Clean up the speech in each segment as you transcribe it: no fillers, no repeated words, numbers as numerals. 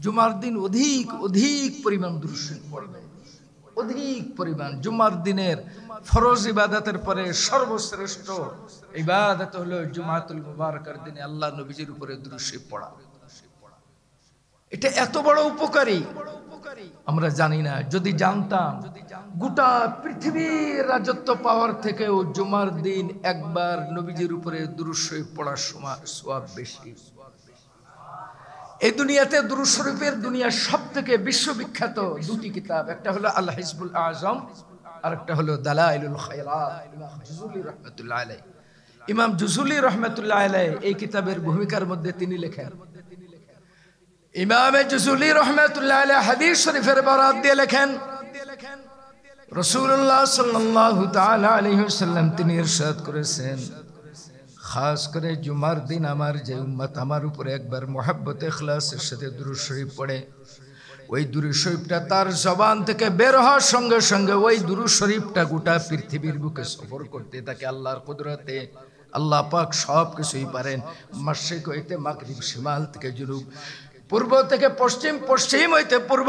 জুমার দিন অধিক অধিক পরিমাণ দুরূদ শরীফ পড়বে, অধিক পরিমাণ। জুমার দিনের ফরজ ইবাদতের পরে সর্বশ্রেষ্ঠ ইবাদত হলো জুমাতুল মুবারাকার দিনে আল্লাহ নবীজির উপরে দুরূদ শরীফ পড়া। এটা এত বড় উপকারী আমরা জানি না। যদি জানতাম, গোটা পৃথিবীর রাজত্ব পাওয়ার থেকেও জুমার দিন একবার নবীজির উপরে দুরূদ শরীফ পড়ার সওয়াব বেশি। এই দুনিয়াতে দুরূদ শরীফের দুনিয়ার সবথেকে বিশ্ববিখ্যাত দুটি কিতাব, একটা হলো আল হিজবুল আজম আর একটা হলো দালাইলুল খায়রাত, ইমাম জুজুলি রাহমাতুল্লাহ আলাইহি। ইমাম জুজুলি রাহমাতুল্লাহ আলাইহি এই কিতাবের ভূমিকার মধ্যে তিনি লেখেন, ইমাম জুজুলি রাহমাতুল্লাহ আলাইহি হাদিস শরীফের বরাত দিয়ে লেখেন, রাসূলুল্লাহ সাল্লাল্লাহু তাআলা আলাইহি ওয়াসাল্লাম তিনি ইরশাদ করেছেন, খাস করে জুমার দিন আমার যে উম্মত আমার উপরে একবার মুহাব্বত ইখলাসের সাথে দুরূদ শরীফ পড়ে, ওই দুরূদ শরীফটা তার জবান থেকে বের হওয়ার সঙ্গে সঙ্গে ওই দুরূদ শরীফটা গোটা পৃথিবীর বুকে সফর করতে থাকে আল্লাহর কুদরতে। আল্লাহ পাক সব কিছুই পারেন, মাশরিক হইতে মাগরিব, শিমাল থেকে জুনুব, পূর্ব থেকে পশ্চিম, পশ্চিম হইতে পূর্ব,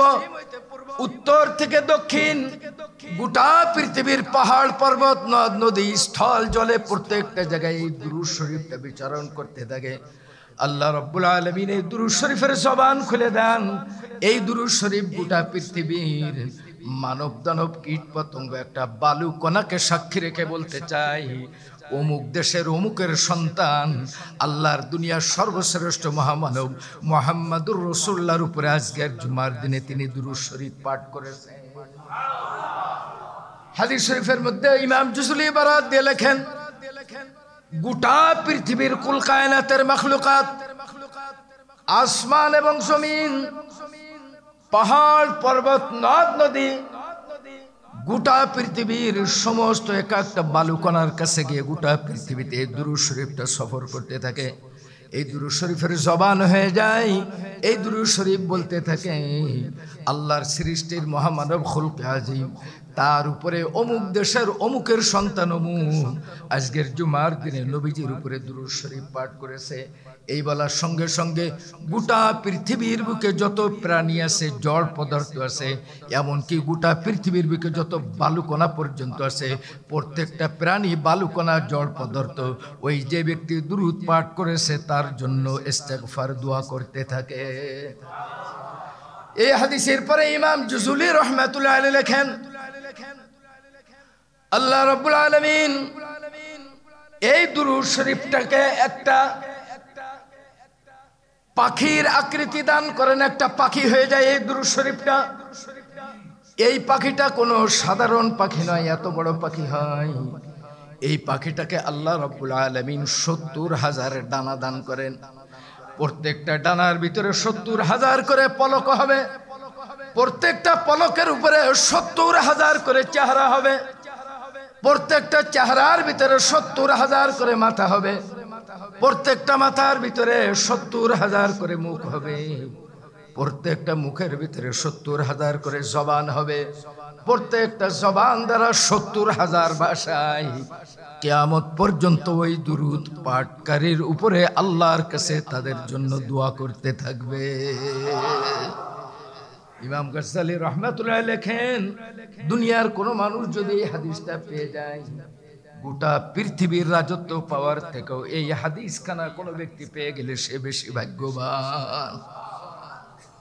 উত্তর থেকে দক্ষিণ, গোটা পৃথিবীর পাহাড় পর্বত, নদ নদী, স্থল জলে প্রত্যেকটা জায়গায় এই দুরূদ শরীফটা বিচরণ করতে থাকে। আল্লাহ রাব্বুল আলামিন এই দুরূদ শরীফের জবান খুলে দেন। এই দুরূদ শরীফ গোটা পৃথিবীর মানব দানব কীট পতঙ্গ একটা বালু কণাকে সাক্ষী রেখে বলতে চাই, অমুক দেশের অমুকের সন্তান আল্লাহর দুনিয়ার সর্বশ্রেষ্ঠ মহামানব মুহাম্মদুর রাসূলুল্লাহর উপরে আজকের জুমার দিনে তিনি দুরূদ শরীফ পাঠ করেছেন। হাদিস শরীফের মধ্যে ইমাম জুজুলি বারাত দিয়ে লেখেন, গোটা পৃথিবীর কুল কায়নাতের মাখলুকাত, আসমান এবং জমিন, পাহাড় পর্বত, নদ নদী, গোটা পৃথিবীর সমস্ত এক একটা বালুকণার কাছে গিয়ে গোটা পৃথিবীতে এই দুরূদ শরীফটা সফর করতে থাকে। এই দুরূদ শরীফের জবান হয়ে যায়, এই দুরূদ শরীফ বলতে থাকে, আল্লাহর সৃষ্টির মহামানব খুলকে আজিম তার উপরে অমুক দেশের অমুকের সন্তান অমুক আজকের জুমার দিনে নবীজির উপরে দুরূদ শরীফ পাঠ করেছে। এই বলার সঙ্গে সঙ্গে গোটা পৃথিবীর বুকে যত প্রাণী আছে, জড় পদার্থ আছে, এমনকি গোটা পৃথিবীর বুকে যত বালুকণা পর্যন্ত আছে, প্রত্যেকটা প্রাণী, বালুকণা, জড় পদার্থ ওই যে ব্যক্তি দুরূদ পাঠ করেছে তার জন্য ইস্তেগফার দোয়া করতে থাকে। এই হাদিসের পরে ইমাম জুজুলি রাহমাতুল্লাহ আলাইহি লেখেন, আল্লাহ রাব্বুল আলামিন এই দুরূদ শরীফটাকে একটা পাখির আকৃতি দান করেন, একটা পাখি হয়ে যায় এই দুরূদ শরীফটা। এই পাখিটা কোনো সাধারণ পাখি নয়, এত বড় পাখি হয়। এই পাখিটাকে আল্লাহ রাব্বুল আলামিন ৭০,০০০ ডানা দান করেন। প্রত্যেকটা ডানার ভিতরে ৭০,০০০ করে পলক হবে, প্রত্যেকটা পলকের উপরে ৭০,০০০ করে চেহারা হবে, প্রত্যেকটা চেহারার ভিতরে ৭০,০০০ করে মাথা হবে, প্রত্যেকটা মাথার ভিতরে ৭০,০০০ করে মুখ হবে, প্রত্যেকটা মুখের ভিতরে ৭০,০০০ করে জবান হবে, প্রত্যেকটা জবান দ্বারা ৭০,০০০ ভাষায় কিয়ামত পর্যন্ত ওই দুরূদ পাঠকারীর উপরে আল্লাহর কাছে তাদের জন্য দোয়া করতে থাকবে। ইমাম গাজ্জালী রাহমাতুল্লাহ লেখেন, দুনিয়ার কোন মানুষ যদি এই হাদিসটা পেয়ে যায়, গোটা পৃথিবীর রাজত্ব পাওয়ার থেকেও এই হাদিস খানা কোন ব্যক্তি পেয়ে গেলে সে বেশি ভাগ্যবান।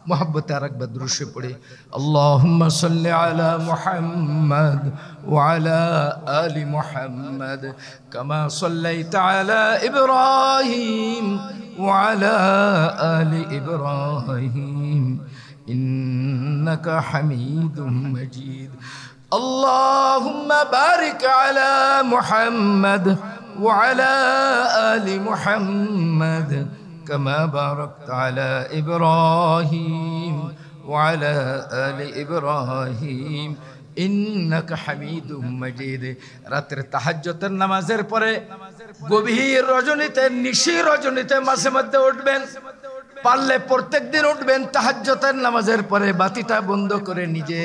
মোহাব্বতে আরেকবার দুরূদ শরীফ পড়ে, আল্লাহুম্মা সাল্লি আলা মুহাম্মাদ ওয়া আলা আলি মুহাম্মাদ কামা সাল্লাইতা আলা ইব্রাহিম ওয়া আলা আলি ইব্রাহিম ইন্নাকা হামিদুম মাজিদ। আল্লাহুম্মা বারিক আলা মুহাম্মাদ ওয়া আলা আলি মুহাম্মাদ كما باركت على إبراهيم وعلى آل إبراهيم إنك حميد مجيد। রাতের তাহাজ্জুদের নামাজের পরে গভীর রজনীতে, নিশি রজনীতে মাঝে মধ্যে উঠবেন, পারলে প্রত্যেকদিন উঠবেন। তাহাজ্জুদের নামাজের পরে বাতিটা বন্ধ করে, নিজে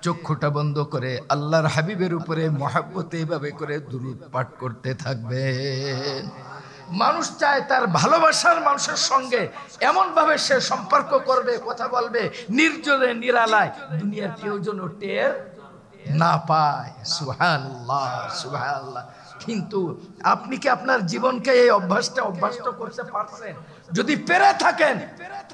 চক্ষুটা বন্ধ করে আল্লাহর হাবিবের উপরে মহব্বতে এভাবে করে দুরূদ পাঠ করতে থাকবেন। মানুষ চায় তার ভালোবাসার মানুষের সঙ্গে এমনভাবে সে সম্পর্ক করবে, কথা বলবে, নির্জনে নিরালায়, দুনিয়ার কেউ যেন টের না পায়। সুবহানাল্লাহ, সুবহানাল্লাহ। কিন্তু আপনি কি আপনার জীবনকে এই অভ্যাসটা করতে পারছেন? যদি পেরে থাকেন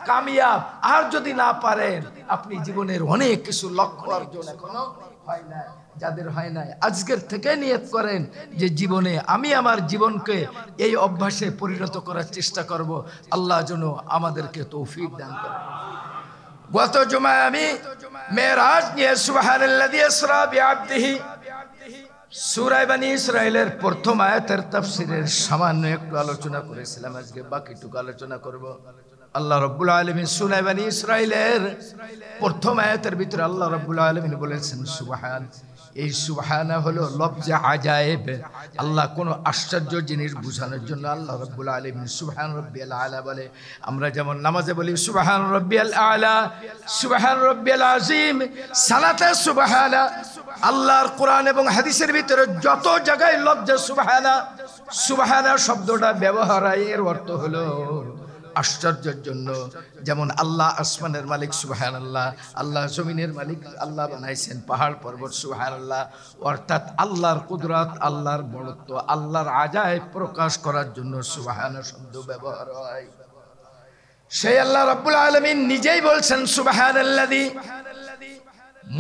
কামিয়াব, আর যদি না পারেন আপনি জীবনের অনেক কিছু লক্ষ্য অর্জন এখনো হয় না। যাদের হয় নাই আজকের থেকে নিয়ত করেন যে জীবনে আমি আমার জীবনকে এই অভ্যাসে পরিণত করার চেষ্টা করব। আল্লাহ যেন আমাদেরকে তৌফিক দান করেন। গত জুমায় আমি মেরাজ নিয়ে সুবহানাল্লাযী আসরা বিআবদিহি সূরা বনী ইসরাঈলের প্রথম আয়াতের তাফসীরের সামান্য একটু আলোচনা করেছিলাম। আজকে বাকিটুকু আলোচনা করব। আল্লাহ রাব্বুল আলামিন সূরা বনী ইসরাঈলের প্রথম আয়াতের ভিতরে আল্লাহ রাব্বুল আলামিন বলেছেন সুবহান। এই সুবহানা হলো লফজে আজায়েব। আল্লাহ কোন আশ্চর্য জিনিস বোঝানোর জন্য আল্লাহ রাব্বুল আলামিন সুবহান রাব্বিয়াল আলা বলে। আমরা যেমন নামাজে বলি সুবহান রাব্বিয়াল আলা, সুবহান রাব্বিয়াল আযীম, সালাতে সুবহানা। আল্লাহর কোরআন এবং হাদিসের ভিতরে যত জায়গায় লফজে সুবহানা, সুবহানা শব্দটা ব্যবহার হয় এর অর্থ হলো আশ্চর্যের জন্য। যেমন আল্লাহ আসমানের মালিক সুবহানাল্লাহ, আল্লাহ জমিনের মালিক, আল্লাহ বানাইছেন পাহাড় পর্বত সুবহানাল্লাহ। অর্থাৎ আল্লাহর কুদরত, আল্লাহর বড়ত্ব, আল্লাহর আজায়েব প্রকাশ করার জন্য সুবহানা শব্দ ব্যবহার হয়। সেই আল্লাহ রাব্বুল আলামিন নিজেই বলছেন সুবহানাল্লাযী,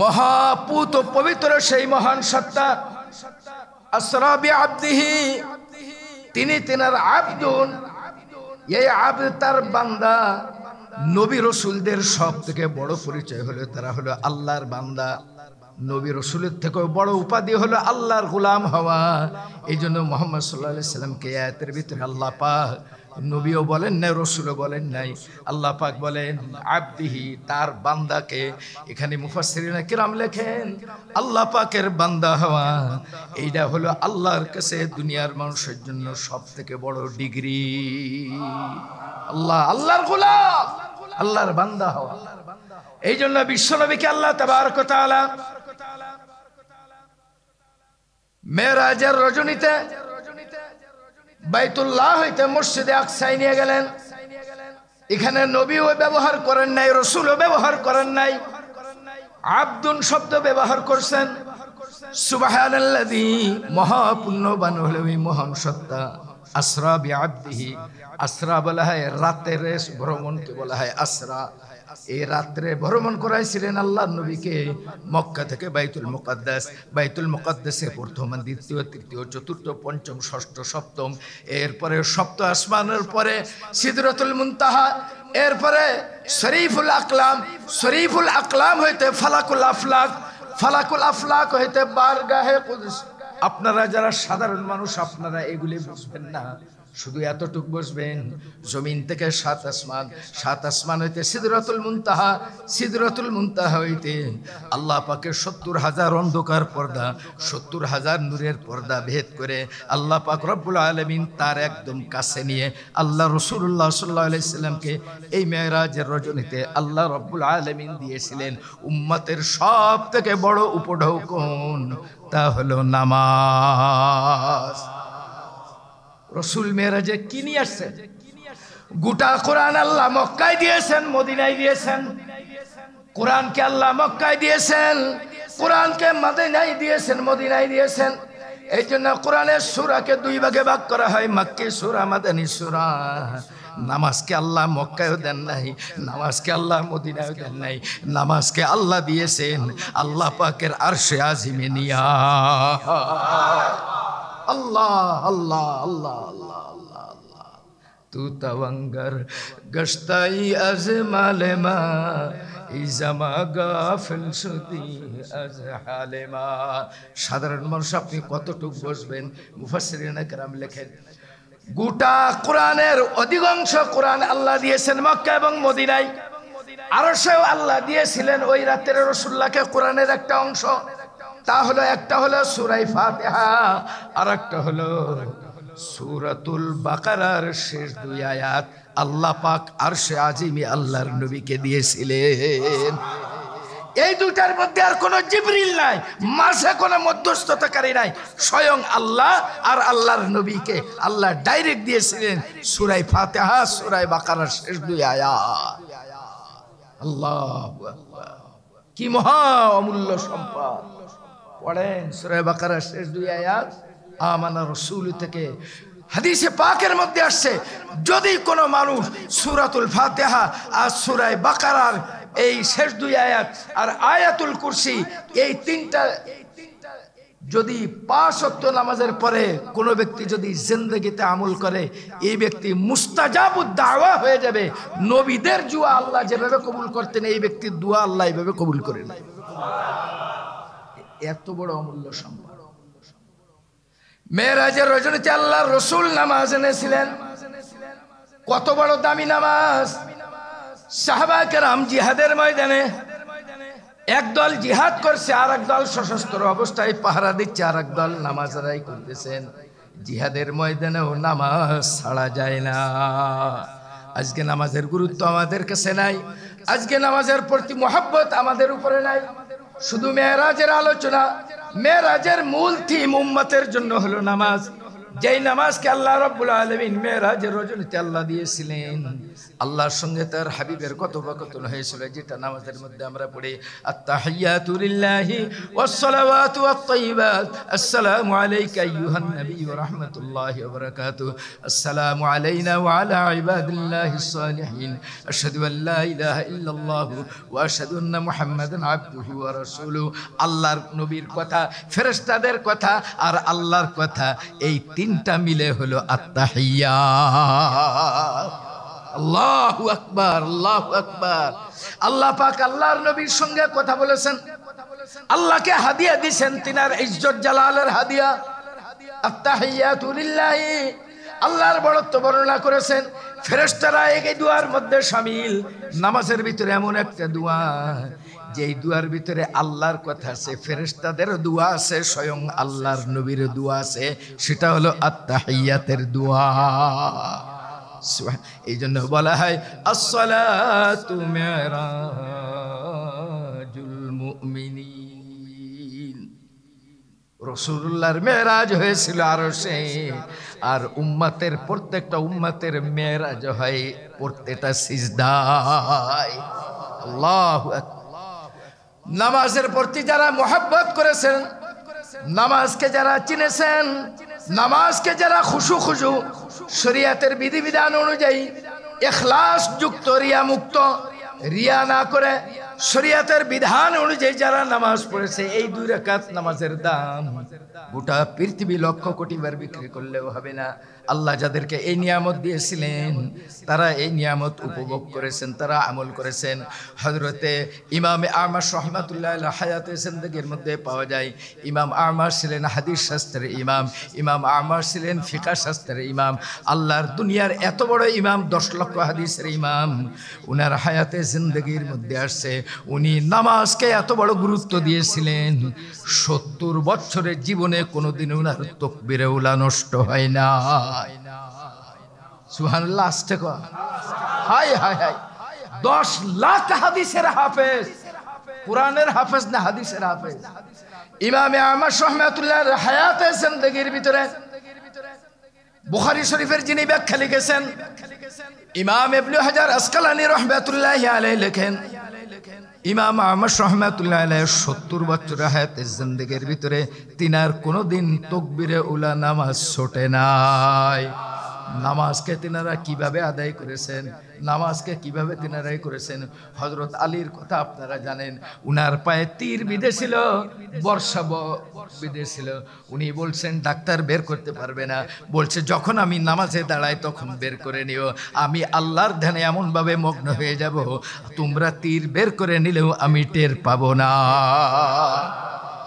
মহাপুত পবিত্র সেই মহান সত্তা, আসরা বিআবদিহি, তিনি তেনার আব্দুন, এই আব্দ তার বান্দা। নবী রাসূলদের সব থেকে বড় পরিচয় হলো তারা হলো আল্লাহর বান্দা। নবী রাসূলের থেকেও বড় উপাধি হলো আল্লাহর গোলাম হওয়া। এই জন্য মুহাম্মদ সাল্লাল্লাহু আলাইহি সাল্লামকে আয়াতের ভিতরে আল্লাহ পাক নবীও বলেন নাই, রাসূলও বলেন নাই, আল্লাহ পাক বলেন আব্দিহি, তার বান্দাকে। এখানে মুফাসসিরিনে কিরাম লেখেন আল্লাহ পাকের বান্দা হওয়া এইটা হলো আল্লাহর কাছে দুনিয়ার মানুষের জন্য সব থেকে বড় ডিগ্রি। আল্লাহর গোলাম, আল্লাহর বান্দা হওয়া। এই জন্য বিশ্বনবীকে আল্লাহ তাবারক ওয়া তাআলা মেরাজের রজনীতে বাইতুল্লাহ হইতে মসজিদে আকসায় নিয়ে গেলেন। এখানে নবীও ব্যবহার করেন নাই, রাসূলও ব্যবহার করেন নাই, আব্দুন শব্দ ব্যবহার করছেন। সুবহানাল্লাযী, মহাপুণ্যবান হলো ওই মহান সত্তা। আসরা বিআবদিহি, আসরা বলা হয় রাতের ভ্রমণকে বলা হয় আসরা। এই রাত্রে ভ্রমণ করাইছিলেন আল্লাহর নবীকে মক্কা থেকে বাইতুল মুকাদ্দাস। বাইতুল মুকাদ্দাসে প্রথম, দ্বিতীয়, তৃতীয়, চতুর্থ, পঞ্চম, ষষ্ঠ, সপ্তম, এরপরে সপ্ত আসমানের পরে সিদরাতুল মুনতাহা, এরপরে শরীফুল আকলাম, শরীফুল আকলাম হইতে ফালাকুল আফলাক, ফালাকুল আফলাক হইতে বারগাহে কুদস। আপনারা যারা সাধারণ মানুষ আপনারা এগুলি বুঝবেন না, শুধু এতটুকু বুঝবেন জমিন থেকে সাত আসমান, সাত আসমান হইতে সিদরাতুল মুনতাহা, সিদরাতুল মুনতাহা হইতে আল্লাহ পাকের ৭০,০০০ অন্ধকার পর্দা, ৭০,০০০ নূরের পর্দা ভেদ করে আল্লাহ পাক রব্বুল আলামিন তার একদম কাছে নিয়ে আল্লাহ রাসূলুল্লাহ সাল্লাল্লাহু আলাইহি সাল্লামকে এই মেরাজের রজনীতে আল্লাহ রব্বুল আলামিন দিয়েছিলেন উম্মতের সব থেকে বড় উপঢৌকন, তা হলো নামাজ। রসুল মেরাজে কি নিয়ে আসছেন? গোটা কোরআন আল্লাহ মক্কায় দিয়েছেন, মদিনায় দিয়েছেন। কোরআনকে আল্লাহ মক্কায় দিয়েছেন, কোরআনকে মদিনায় দিয়েছেন, মদিনায় দিয়েছেন। এই জন্য কোরআনের সূরাকে দুই ভাগে ভাগ করা হয়, মাক্কি সূরা, মাদানী সূরা। নামাজকে আল্লাহ মক্কায়ও দেন নাই, নামাজকে আল্লাহ মদিনায়ও দেন নাই, নামাজকে আল্লাহ দিয়েছেন আল্লাহ পাকের আরশে আজিমে নিয়া। अल्लाह अल्लाह अल्लाह अल्लाह अल्लाह अल्लाह तू तवंगर गश्ताई अज मालेमा इजामा गाफिल शुदी अज हालेमा। সাধারণ মানুষ আপনি কতটুকু বুঝবেন? মুফাসসিরিনে কেরাম লেখেন গোটা কোরআনের অধিকাংশ কোরআন আল্লাহ দিয়েছেন মক্কা এবং মদিনায়। আরশেও আল্লাহ দিয়েছিলেন ওই রাতের রাসূলুল্লাহকে কোরআনের একটা অংশ। তা হলো একটা হলো সূরা ফাতিহা, আর একটা হলো সূরাতুল বাকারার শেষ দুই আয়াত আল্লাহ পাক আরশে আজিমে আল্লাহর নবীকে দিয়েছিলেন। এই দুইটার মধ্যে আর কোনো জিবরিল নাই, মাঝে কোনো মধ্যস্থতাকারী নাই, স্বয়ং আল্লাহ আর আল্লাহর নবীকে আল্লাহ ডাইরেক্ট দিয়েছিলেন সূরা ফাতিহা সূরা বাকারার শেষ দুই আয়াত। আল্লাহু আকবার, কি মহা অমূল্য সম্পদ। পড়েন সূরা বাকারার শেষ দুই আয়াত, আমানা রাসূল থেকে। হাদিসে পাকের মধ্যে আসছে, যদি কোনো মানুষ সূরাতুল ফাতিহা আর সূরা বাকারার এই শেষ দুই আয়াত আর আয়াতুল কুরসি এই তিনটা যদি 5 ওয়াক্ত নামাজের পরে কোনো ব্যক্তি যদি জিন্দেগিতে আমল করে, এই ব্যক্তি মুস্তাজাবুদ দাওয়া হয়ে যাবে। নবীদের দোয়া আল্লাহ যেভাবে কবুল করতেন, এই ব্যক্তির দোয়া আল্লাহ এইভাবে কবুল করে নেয়। এত বড় অমূল্য সম্পদ। মেরাজের রজনীতে আল্লাহর রাসূল নামাজ এনেছিলেন। কত বড় দামি নামাজ। সাহাবায়ে কেরাম জিহাদের ময়দানে একদল জিহাদ করছে, আর একদল সশস্ত্র অবস্থায় পাহারা দিচ্ছে, আর একদল নামাজ আদায় করতেছেন। জিহাদের ময়দানেও নামাজ ছাড়া যায় না। আজকে নামাজের গুরুত্ব আমাদের কাছে নাই, আজকে নামাজের প্রতি মহব্বত আমাদের উপরে নাই। শুধু মেরাজের আলোচনা, মেরাজের মূল থিম উম্মতের জন্য হলো নামাজ। যেই নামাজকে আল্লাহ রাব্বুল আলামিন মেরাজের রজনীতে আল্লাহ দিয়েছিলেন, আল্লাহর সঙ্গে তার হাবিবের কথোপকথন হয়েছিল, যেটা নামাজের মধ্যে আমরা পড়ি, আত্তাহিয়াতু লিল্লাহি ওয়াস সালাওয়াতু ওয়াত তাইয়্যিবাত, আসসালামু আলাইকা আইয়ুহান নবী ওয়া রাহমাতুল্লাহি ওয়া বারাকাতুহু, আসসালামু আলাইনা ওয়া আলা ইবাদিল্লাহিস সালিহিন, আশহাদু আল লা ইলাহা ইল্লাল্লাহু ওয়া আশহাদু আন্না মুহাম্মাদান আবদুহু ওয়া রাসূলুহু। আল্লাহর নবীর কথা, ফেরেশতাদের কথা আর আল্লাহর কথা, এই তিনটা মিলে হলো আত্তাহিয়াত। আল্লাহু আকবার, আল্লাহু আকবার। আল্লাহ পাক আল্লাহর নবীর সঙ্গে কথা বলেছেন, আল্লাহকে হাদিয়া দিয়েছেন, তিনার ইজ্জত জালালের হাদিয়া। আত্তাহিয়াতু লিল্লাহি, আল্লাহর বড়ত্ব বর্ণনা করেছেন। ফেরেশতারা এই দুয়ার মধ্যে শামিল। নামাজের ভিতরে এমন একটা দোয়া, যেই দুয়ার ভিতরে আল্লাহর কথা আছে, ফেরেশতাদের দোয়া আছে, স্বয়ং আল্লাহর নবীর দোয়া আছে, সেটা হলো আত্তাহিয়াতের দোয়া। এই জন্য বলা হয় আসসালাতু মিরাজুল মুমিনিন। রাসূলুল্লাহর মেরাজ হয়েছিল আরশে, আর উম্মতের প্রত্যেকটা উম্মতের মেরাজ হয় প্রত্যেকটা সিজদায়। আল্লাহু আকবার। নামাজের প্রতি যারা মোহাব্বত করেছেন, নামাজকে যারা চিনেছেন, নামাজকে যারা খুশু খুশু শরীয়তের বিধিবিধান অনুযায়ী ইখলাস যুক্ত, রিয়া মুক্ত, রিয়া না করে শরীয়তের বিধান অনুযায়ী যারা নামাজ পড়েছে, এই 2 রাকাত নামাজের দাম গোটা পৃথিবী লক্ষ কোটি বার বিক্রি করলেও হবে না। আল্লাহ যাদেরকে এই নিয়ামত দিয়েছিলেন, তারা এই নিয়ামত উপভোগ করেছেন, তারা আমল করেছেন। হযরতে ইমামে আ'মাশ রাহমাতুল্লাহ আলাইহি হায়াতে জিন্দেগির মধ্যে পাওয়া যায়। ইমাম আ'মাশ ছিলেন হাদিস শাস্ত্রের ইমাম, ইমাম আ'মাশ ছিলেন ফিকহ শাস্ত্রের ইমাম। আল্লাহর দুনিয়ার এত বড় ইমাম, 10 লক্ষ হাদিসের ইমাম, উনার হায়াতে জিন্দেগির মধ্যে আসছে। উনি নামাজকে এত বড় গুরুত্ব দিয়েছিলেন, 70 বছরের জীবনে কোনোদিন উনার তাকবীরে উলা নষ্ট হয় না। সুবহানাল্লাহ। আস্তে কর। হায় হায় হায়। 10 লাখ হাদিসের হাফেজ, কোরআনের হাফেজ না হাদিসের হাফেজ। ইমামে আ'মাশ রাহমাতুল্লাহর হায়াতে জিন্দেগির ভিতরে বুখারী শরীফের যিনি ব্যাখ্যা লিখেছেন, ইমাম ইবনে হাজার আসকালানী রাহমাতুল্লাহি আলাইহি লেখেন, ইমাম আ'মাশ রাহমাতুল্লাহি আলাইহি 70 বছর হায়াতের জিন্দেগির ভিতরে তিনার কোনোদিন তাকবীরে উলা নামাজ ছোটে নাই। নামাজকে তিনারা কিভাবে আদায় করেছেন, নামাজকে কিভাবে তিনারাই করেছেন। হযরত আলীর কথা আপনারা জানেন, উনার পায়ে তীর বিঁধেছিল, বর্ষা বিঁধেছিল। উনি বলছেন ডাক্তার বের করতে পারবে না, বলছে যখন আমি নামাজে দাঁড়াই তখন বের করে নিও, আমি আল্লাহর ধ্যানে এমনভাবে মগ্ন হয়ে যাব, তোমরা তীর বের করে নিলেও আমি টের পাবো না।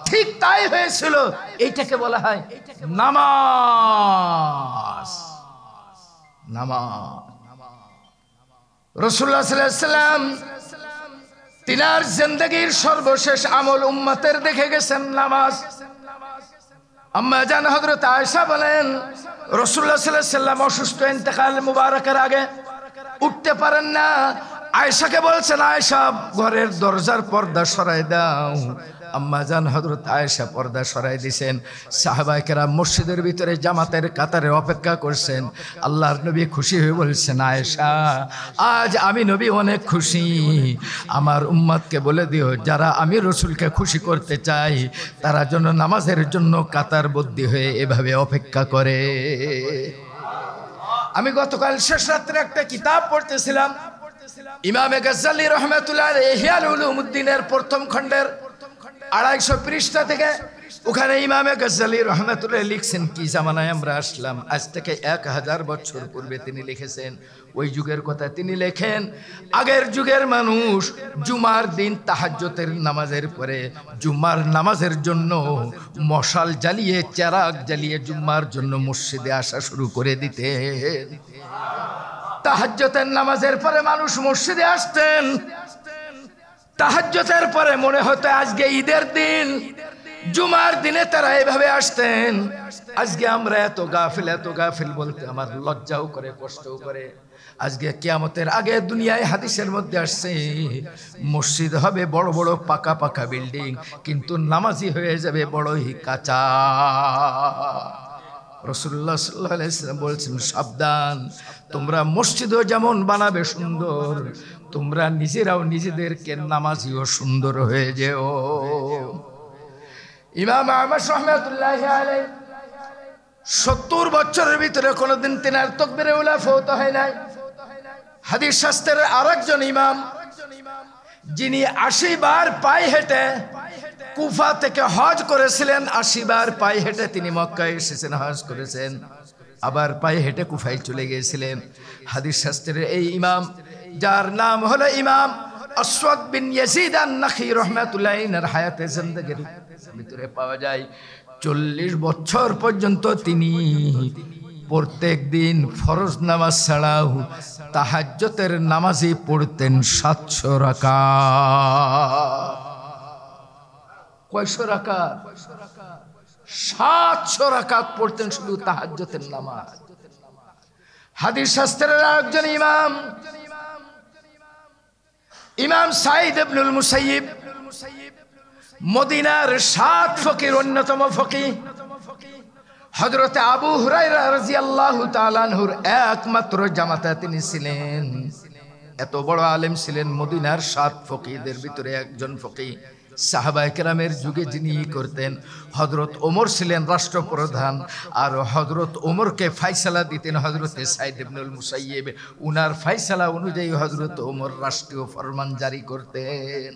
ঠিক তাই হয়েছিল। এইটাকে বলা হয় নামাজ। নামাজ। রাসূলুল্লাহ সাল্লাল্লাহু আলাইহি ওয়াসাল্লাম তিনার জিন্দেগীর সর্বশেষ আমল উম্মতের দেখে গেছেন নামাজ। আম্মা জান হযরত আয়েশা বলেন, রাসূলুল্লাহ সাল্লাল্লাহু আলাইহি ওয়াসাল্লাম অসুস্থ, ইন্তেকাল মুবারকের আগে উঠতে পারেন না, আয়েশাকে বলছেন, আয়েশা ঘরের দরজার পর্দা সরাই দাও। আম্মা জান হযরত আয়েশা পর্দা সরাই দিয়েছেন। সাহাবায়ে কেরাম মসজিদের ভিতরে জামাতের কাতারে অপেক্ষা করছেন। আল্লাহর নবী খুশি হয়ে বলছেন, আয়েশা আজ আমি নবী অনেক খুশি, আমার উম্মতকে বলে দিও যারা আমি রসুলকে খুশি করতে চাই তারা যেন নামাজের জন্য কাতারবদ্ধ হয়ে এভাবে অপেক্ষা করে। আমি গতকাল শেষ রাত্রে একটা কিতাব পড়তেছিলাম, ইমামে গাজ্জালি রহমাতুল্লাহ আলাইহি ইহয়া উলুমুদ্দিনের প্রথম খণ্ডের 250 পৃষ্ঠা থেকে ওখানে ইমামে গাজ্জালি রহমাতুল্লাহ লিখছেন কি জামানায় আমরা আসলাম। আজ থেকে 1000 বছর পূর্বে তিনি লিখেছেন, ওই যুগের কথা তিনি লেখেন, আগের যুগের মানুষ জুমার দিন তাহাজ্জুদের নামাজের পরে জুমার নামাজের জন্য মশাল জ্বালিয়ে চেরাগ জ্বালিয়ে জুমার জন্য মসজিদে আসা শুরু করে দিতেন। তাহাজ্জুদের নামাজের পরে মানুষ মসজিদে আসতেন। তাহাজ্জুদের পরে মনে হতো আজকে ঈদের দিন, জুমার দিনে তারা এভাবে আসতেন। আজকে আমরা এত গাফিল বলতে আমার লজ্জাও করে কষ্টও করে। আজকে কিয়ামতের আগে দুনিয়ায় হাদিসের মধ্যে আসছে মসজিদ হবে বড় বড় পাকা পাকা বিল্ডিং, কিন্তু নামাজি হয়ে যাবে বড়ই কাঁচা। রাসূলুল্লাহ সাল্লাল্লাহু আলাইহি ওয়াসাল্লাম বলছেন, সাবধান, তোমরা মসজিদও যেমন বানাবে সুন্দর, তোমরা নিজেরাও নিজেদেরকে নামাজিও সুন্দর হয়ে যেও। ইমাম আহমদ রাহমাতুল্লাহি আলাইহি 70 বছরের ভিতরে কোনোদিন তিনার তাকবীরে উলা ফওত হয় নাই। হাদিস শাস্ত্রের আরেকজন ইমাম যিনি 80 বার পায়ে হেঁটে কুফা থেকে হজ করেছিলেন, 80 বার পায়ে হেঁটে তিনি মক্কায় এসেছেন, হজ করেছেন, আবার পায়ে হেঁটে কুফায় চলে গিয়েছিলেন। হাদিস শাস্ত্রের এই ইমাম, যার নাম হলো ইমাম আসওয়াদ বিন ইয়াজিদ আন-নাখি রাহমাতুল্লাহি আলাইহির হায়াতে জিন্দেগির ভিতরে পাওয়া যায় 40 বছর পর্যন্ত তিনি প্রত্যেক দিন ফরজ নামাজ ছাড়াও তাহাজ্জুদের নামাজই পড়তেন 700 রাকাত। কয়শো রাকাত? 700 রাকাত পড়তেন শুধু তাহাজ্জুদের নামাজ। হাদিস শাস্ত্রের একজন ইমাম, ইমাম সাঈদ ইবনুল মুসাইয়িব, মদিনার 7 ফকির অন্যতম ফকিহ, হযরত আবু হুরায়রা রাদিয়াল্লাহু তাআলা আনহুর একমাত্র জামাতা তিনি ছিলেন। এত বড় আলেম ছিলেন, মদিনার 7 ফকিহদের ভিতরে একজন ফকিহ। সাহাবায়ে কেরামের যুগে যিনি করতেন, হযরত ওমর ছিলেন রাষ্ট্রপ্রধান, আর হযরত ওমরকে ফয়সালা দিতেন হযরত সাঈদ ইবনুল মুসাইয়িব। উনার ফয়সালা অনুযায়ী হযরত ওমর রাষ্ট্রীয় ফরমান জারি করতেন।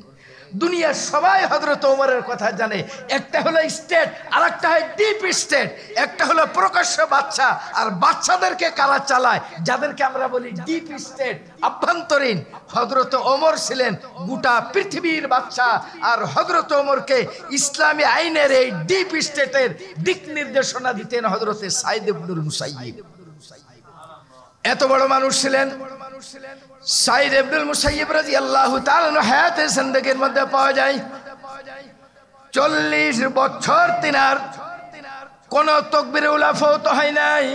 দুনিয়ার সবাই হযরত ওমরের কথা জানে। একটা হলো স্টেট, আর একটা হয় ডিপ স্টেট। একটা হলো প্রকাশ্য বাচ্চা, আর বাচ্চাদেরকে কারা চালায়, যাদেরকে আমরা বলি ডিপ স্টেট, আভ্যন্তরীণ। হযরত ওমর ছিলেন গোটা পৃথিবীর বাচ্চা, আর হযরত ওমরকে ইসলামী আইনের এই ডিপ স্টেটের দিক নির্দেশনা দিতেন হযরত সাঈদ ইবনুল মুসাইয়িব। এত বড় মানুষ ছিলেন সাঈদ ইবনুল মুসাইয়িব রাদিয়াল্লাহু তাআলা হায়াতে জিন্দেগির মধ্যে পাওয়া যায় 40 বছর তিনার কোন তাকবীরে উলা ফওত হয় নাই।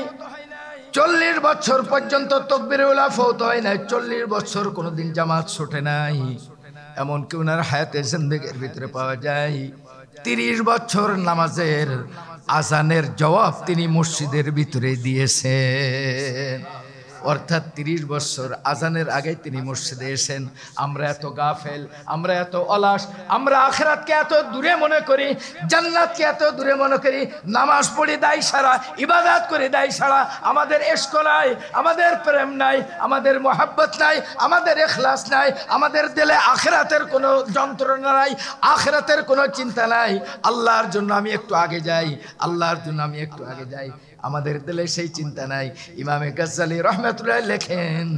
40 বছর পর্যন্ত তাকবীরে উলা ফওত হয় নাই। 40 বছর কোনোদিন জামাত ছুটে নাই। এমনকি ওনার হায়াতে জিন্দেগির ভিতরে পাওয়া যায় 30 বছর নামাজের আজানের জবাব তিনি মসজিদের ভিতরে দিয়েছেন। অর্থাৎ 30 বছর আজানের আগে তিনি মসজিদে এসেন। আমরা এত গাফেল, আমরা এত অলস, আমরা আখিরাতকে এত দূরে মনে করি, জান্নাতকে এত দূরে মনে করি, নামাজ পড়ি দায় সারা, ইবাদত করি দায় সারা, আমাদের ইশক নাই, আমাদের প্রেম নাই, আমাদের মোহাব্বত নাই, আমাদের ইখলাস নাই, আমাদের দিলে আখিরাতের কোনো যন্ত্রণা নাই, আখিরাতের কোনো চিন্তা নাই। আল্লাহর জন্য আমি একটু আগে যাই, আল্লাহর জন্য আমি একটু আগে যাই, আমাদের দিলে সেই চিন্তা নাই। ইমামে গাজ্জালি রাহমাতুল্লাহ লেখেন,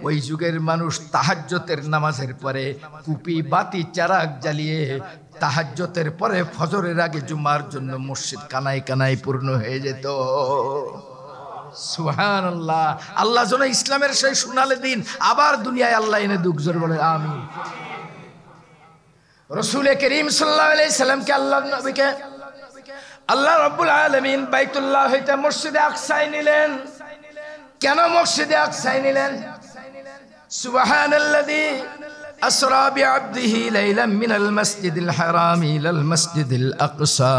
ওই যুগের মানুষ তাহাজ্জুদের নামাজের পরে কুপি বাতি চারাক জ্বালিয়ে তাহাজ্জুদের পরে ফজরের আগে জুমার জন্য মসজিদ কানায় কানায় পূর্ণ হয়ে যেত। সুবহানাল্লাহ। আল্লাহ যেন ইসলামের সেই সোনালী দিন আবার দুনিয়ায় আল্লাহ এনে দুঃখ জোর বলে আমিন। রাসূল করিম সাল্লাল্লাহু আলাইহি সাল্লামকে আল্লাহ নবীকে আল্লাহ রাব্বুল আলামিন বাইতুল্লাহ হইতে মসজিদে আকসায় নিলেন। কেন মসজিদে আকসায় নিলেন? সুবহানাল্লাযী আসরা বিআবদিহি লাইলাম মিনাল মাসজিদিল হারাম ইলাল মাসজিদিল আকসা।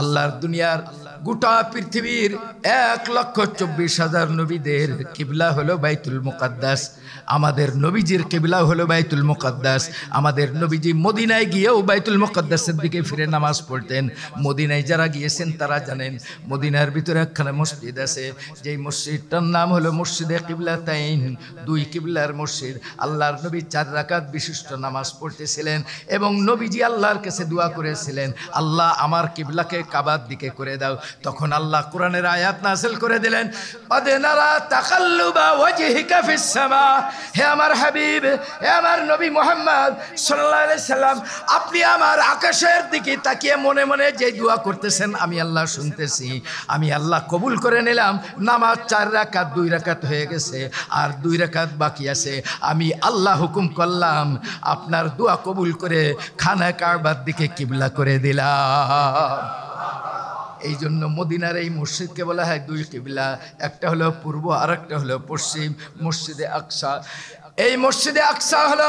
আল্লাহর দুনিয়ার গোটা পৃথিবীর 1,24,000 নবীদের কিবলা হলো বাইতুল মুকাদ্দাস। আমাদের নবীজির কিবলা হলো বাইতুল মুকাদ্দাস। আমাদের নবীজি মদিনায় গিয়েও বাইতুল মুকাদ্দাসের দিকে ফিরে নামাজ পড়তেন। মদিনায় যারা গিয়েছেন তারা জানেন মদিনার ভিতরে একখানা মসজিদ আছে, যেই মসজিদটার নাম হলো মসজিদে কিবলাতাইন, 2 কিবলার মসজিদ। আল্লাহর নবী 4 রাকাত বিশিষ্ট নামাজ পড়তেছিলেন এবং নবীজি আল্লাহর কাছে দোয়া করেছিলেন, আল্লাহ আমার কিবলাকে কাবার দিকে করে দাও। তখন আল্লাহ কোরআনের আয়াত নাযিল করে দিলেন, قد نرى تقلب وجهك في السماء। হে আমার হাবিব, হে আমার নবী মুহাম্মদ সাল্লাল্লাহু আলাইহি সাল্লাম, আপনি আমার আকাশের দিকে তাকিয়ে মনে মনে যে দোয়া করতেছেন আমি আল্লাহ শুনতেছি। আমি আল্লাহ কবুল করে নিলাম। নামাজ 4 রাকাত 2 রাকাত হয়ে গেছে, আর 2 রাকাত বাকি আছে। আমি আল্লাহ হুকুম করলাম আপনার দোয়া কবুল করে খানা কাবার দিকে কিবলা করে দিলাম। এই জন্য মদিনার এই মসজিদকে বলা হয় 2 কিবলা, একটা হলো পূর্ব আর একটা হলো পশ্চিম, মসজিদে আকসা। এই মসজিদে আকসা হলো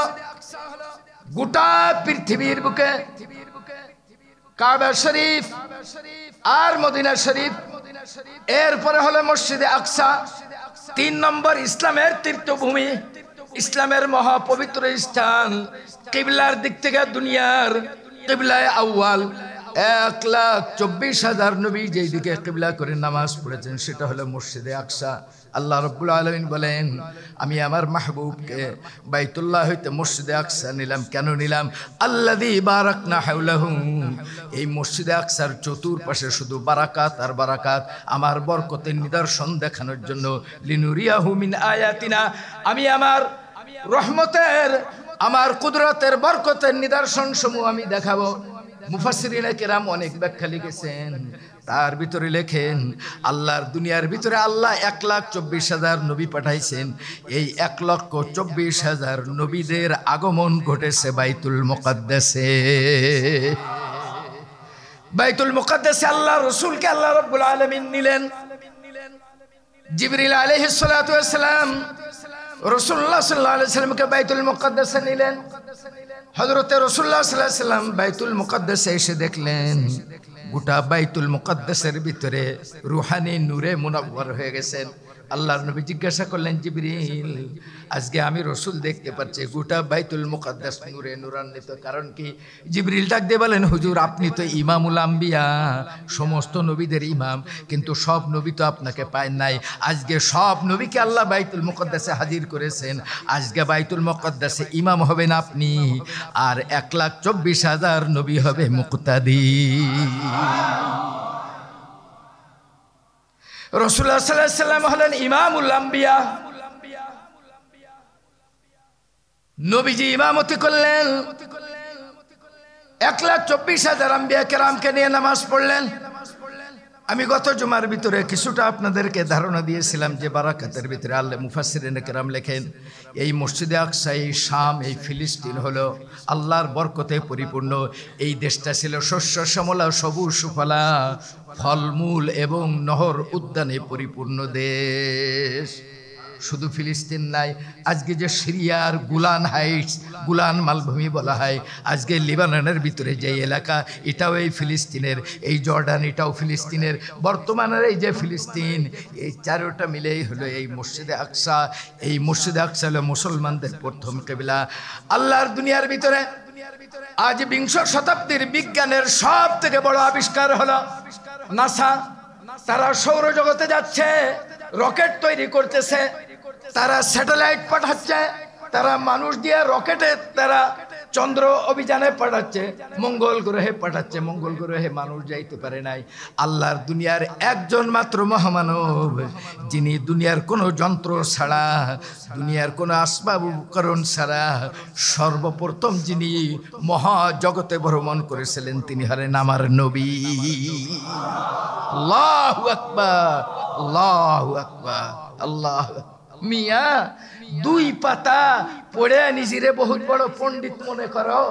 গোটা পৃথিবীর বুকে কাবা শরীফ আর মদিনা শরীফ, এরপরে হলো মসজিদে আকসা। 3 নম্বর ইসলামের তীর্থভূমি, ইসলামের মহাপবিত্র স্থান। কিবলার দিক থেকে দুনিয়ার কিবলায়ে আউয়াল 1,24,000 নবী যেই দিকে কিবলা করে নামাজ পড়েছেন সেটা হলো মসজিদে আকসা। আল্লাহ রাব্বুল আলামিন বলেন, আমি আমার মাহবুবকে বাইতুল্লাহ হইতে মসজিদে আকসা নিলাম। কেন নিলাম? আল্লাযী বারাকনা হাওলাহু। এই মসজিদে আকসার চতুর্পাশে শুধু বারাকাত আর বারাকাত, আমার বরকতের নিদর্শন দেখানোর জন্য। লিনুরিয়াহু মিন আয়াতিনা, আমি আমার রহমতের, আমার কুদরতের, বরকতের নিদর্শন সমূহ আমি দেখাবো। মুফাসসিরিনে কেরাম অনেক ব্যাখ্যা লিখেছেন, তার ভিতরে লেখেন আল্লাহর দুনিয়ার ভিতরে আল্লাহ 1,24,000 নবী পাঠাইছেন। এই 1,24,000 নবীদের আগমন ঘটেছে বাইতুল মুকাদ্দাসে। বাইতুল মুকাদ্দাসে আল্লাহ রাসূলকে আল্লাহ রাব্বুল আলামিন নিলেন। জিবরিল আলাইহিস সালাতু ওয়াস সালাম রাসূলুল্লাহ সাল্লাল্লাহু আলাইহি সাল্লামকে বাইতুল মুকাদ্দাসে নিলেন। হযরতে রাসূলুল্লাহ সাল্লাল্লাহু আলাইহি সাল্লাম বাইতুল মুকাদ্দাসে এসে দেখলেন গোটা বাইতুল মুকাদ্দাসের ভিতরে রূহানি নূরে মুনাওয়ার হয়ে গেছেন। আল্লাহর নবী জিজ্ঞাসা করলেন, জিবরিল, আজকে আমি রসুল দেখতে পাচ্ছি গোটা বাইতুল মুকাদ্দাস নূরে নূরান্বিত, কারণ কি? জিবরিল ডাক দিয়ে বলেন, হুজুর আপনি তো ইমামুল আম্বিয়া, সমস্ত নবীদের ইমাম, কিন্তু সব নবী তো আপনাকে পায় নাই। আজকে সব নবীকে আল্লাহ বাইতুল মুকাদ্দাসে হাজির করেছেন। আজকে বাইতুল মুকাদ্দাসে ইমাম হবেন আপনি, আর 1,24,000 নবী হবে মুক্তাদি। রাসূলুল্লাহ সাল্লাল্লাহু আলাইহি ওয়াসাল্লাম হলেন ইমামুল আম্বিয়া। নবীজি ইমামতি করলেন, 1,24,000 আম্বিয়া কেরামকে নিয়ে নামাজ পড়লেন। আমি গত জুমার ভিতরে কিছুটা আপনাদেরকে ধারণা দিয়েছিলাম যে বারাকাতের ভিতরে আল্লাহ মুফাসসিরিনে কেরাম লেখেন এই মসজিদে আকসা, এই শাম, এই ফিলিস্তিন হলো আল্লাহর বরকতে পরিপূর্ণ। এই দেশটা ছিল শস্য শ্যামলা, সবুজ সুফলা, ফলমূল এবং নহর উদ্যানে পরিপূর্ণ দেশ। শুধু ফিলিস্তিন নাই, আজকে যে সিরিয়ার গুলান হাইটস, গুলান মালভূমি বলা হয়, আজকে লিবাননের ভিতরে যে এলাকা, এটাও এই ফিলিস্তিনের। এই জর্ডান, এটাও ফিলিস্তিনের। বর্তমানের এই যে ফিলিস্তিন, এই চারোটা মিলেই হলো এই মসজিদে আকসা। এই মসজিদে আকসা হলো মুসলমানদের প্রথম কিবলা। আল্লাহর দুনিয়ার ভিতরে আজ 20 শতাব্দীর বিজ্ঞানের সব থেকে বড় আবিষ্কার হলো নাসা। তারা সৌরজগতে যাচ্ছে, রকেট তৈরি করতেছে, তারা স্যাটেলাইট পাঠাচ্ছে, তারা মানুষ দিয়ে রকেটে তারা চন্দ্র অভিযানে পাঠাচ্ছে, মঙ্গল গ্রহে পাঠাচ্ছে। মঙ্গল গ্রহে মানুষ যাইতে পারে নাই। আল্লাহর দুনিয়ার একজন মাত্র মহামানব, যিনি দুনিয়ার কোনো যন্ত্র ছাড়া, দুনিয়ার কোনো আসবাব উপকরণ ছাড়া সর্বপ্রথম যিনি মহাজগতে ভ্রমণ করেছিলেন তিনি হলেন আমার নবী। আল্লাহু আকবার, আল্লাহু আকবার, আল্লাহ। মিয়া 2 পাতা পড়ে নিজেরে বহুত বড় পণ্ডিত মনে করো?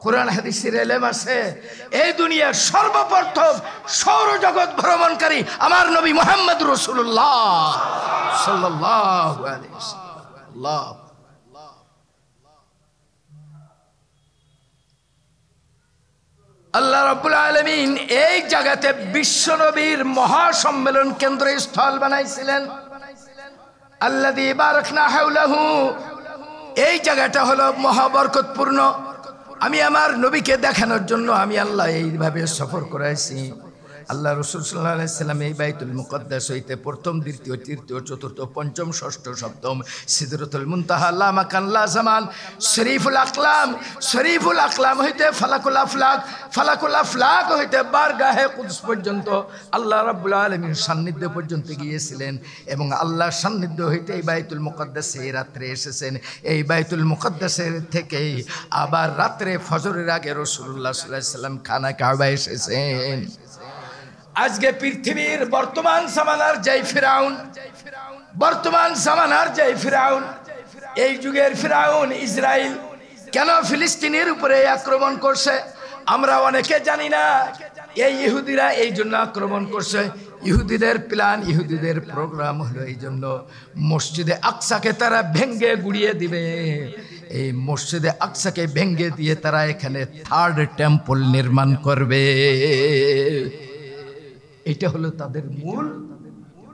কোরআন হাদিসের ইলম আছে। এই দুনিয়ার সর্বপ্রথম সৌরজগৎ ভ্রমণকারী আমার নবী মুহাম্মদ রাসূলুল্লাহ সাল্লাল্লাহু আলাইহি ওয়াসাল্লাম। আল্লাহ আল্লাহ রাব্বুল আলামিন এই জায়গাতে বিশ্বনবীর মহাসম্মেলন কেন্দ্রস্থল বানাইছিলেন। আল্লাযী বারাকনা হাওলাহু, এই জায়গাটা হলো মহাবরকতপূর্ণ। আমি আমার নবীকে দেখানোর জন্য আমি আল্লাহ এইভাবে সফর করাইছি। আল্লাহ রাসূল সাল্লাল্লাহু আলাইহি সাল্লাম এই বাইতুল মুকদ্দাস হইতে প্রথম, দ্বিতীয়, তৃতীয়, চতুর্থ, পঞ্চম, ষষ্ঠ, সপ্তম সিদরাতুল মুনতাহা, লা মাকান লা জামান, শরীফুল আকলাম হইতে ফালাকুল আফলাক, ফালাকুল আফলাক হইতে বারগাহে কুদস পর্যন্ত আল্লাহ রাব্বুল আলামিন সান্নিধ্য পর্যন্ত গিয়েছিলেন এবং আল্লাহর সান্নিধ্য হইতে এই বাইতুল মুকদ্দাসে রাত্রে এসেছেন। এই বাইতুল মুকদ্দাসের থেকেই আবার রাত্রে ফজরের আগে রাসূলুল্লাহ সাল্লাল্লাহু আলাইহি সাল্লাম খানা কাবা এসেছেন। আজকে পৃথিবীর বর্তমান জামানার যেই ফিরাউন, এই যুগের ফিরাউন ইসরায়েল কেন ফিলিস্তিনের উপরে আক্রমণ করছে আমরা অনেকে জানি না। এই ইহুদিরা এই জন্য আক্রমণ করছে। ইহুদিদের প্ল্যান, ইহুদিদের প্রোগ্রাম হলো এই জন্য মসজিদে আকসাকে তারা ভেঙ্গে গুড়িয়ে দিবে। এই মসজিদে আকসাকে ভেঙ্গে দিয়ে তারা এখানে থার্ড টেম্পল নির্মাণ করবে। এটা হলো তাদের মূল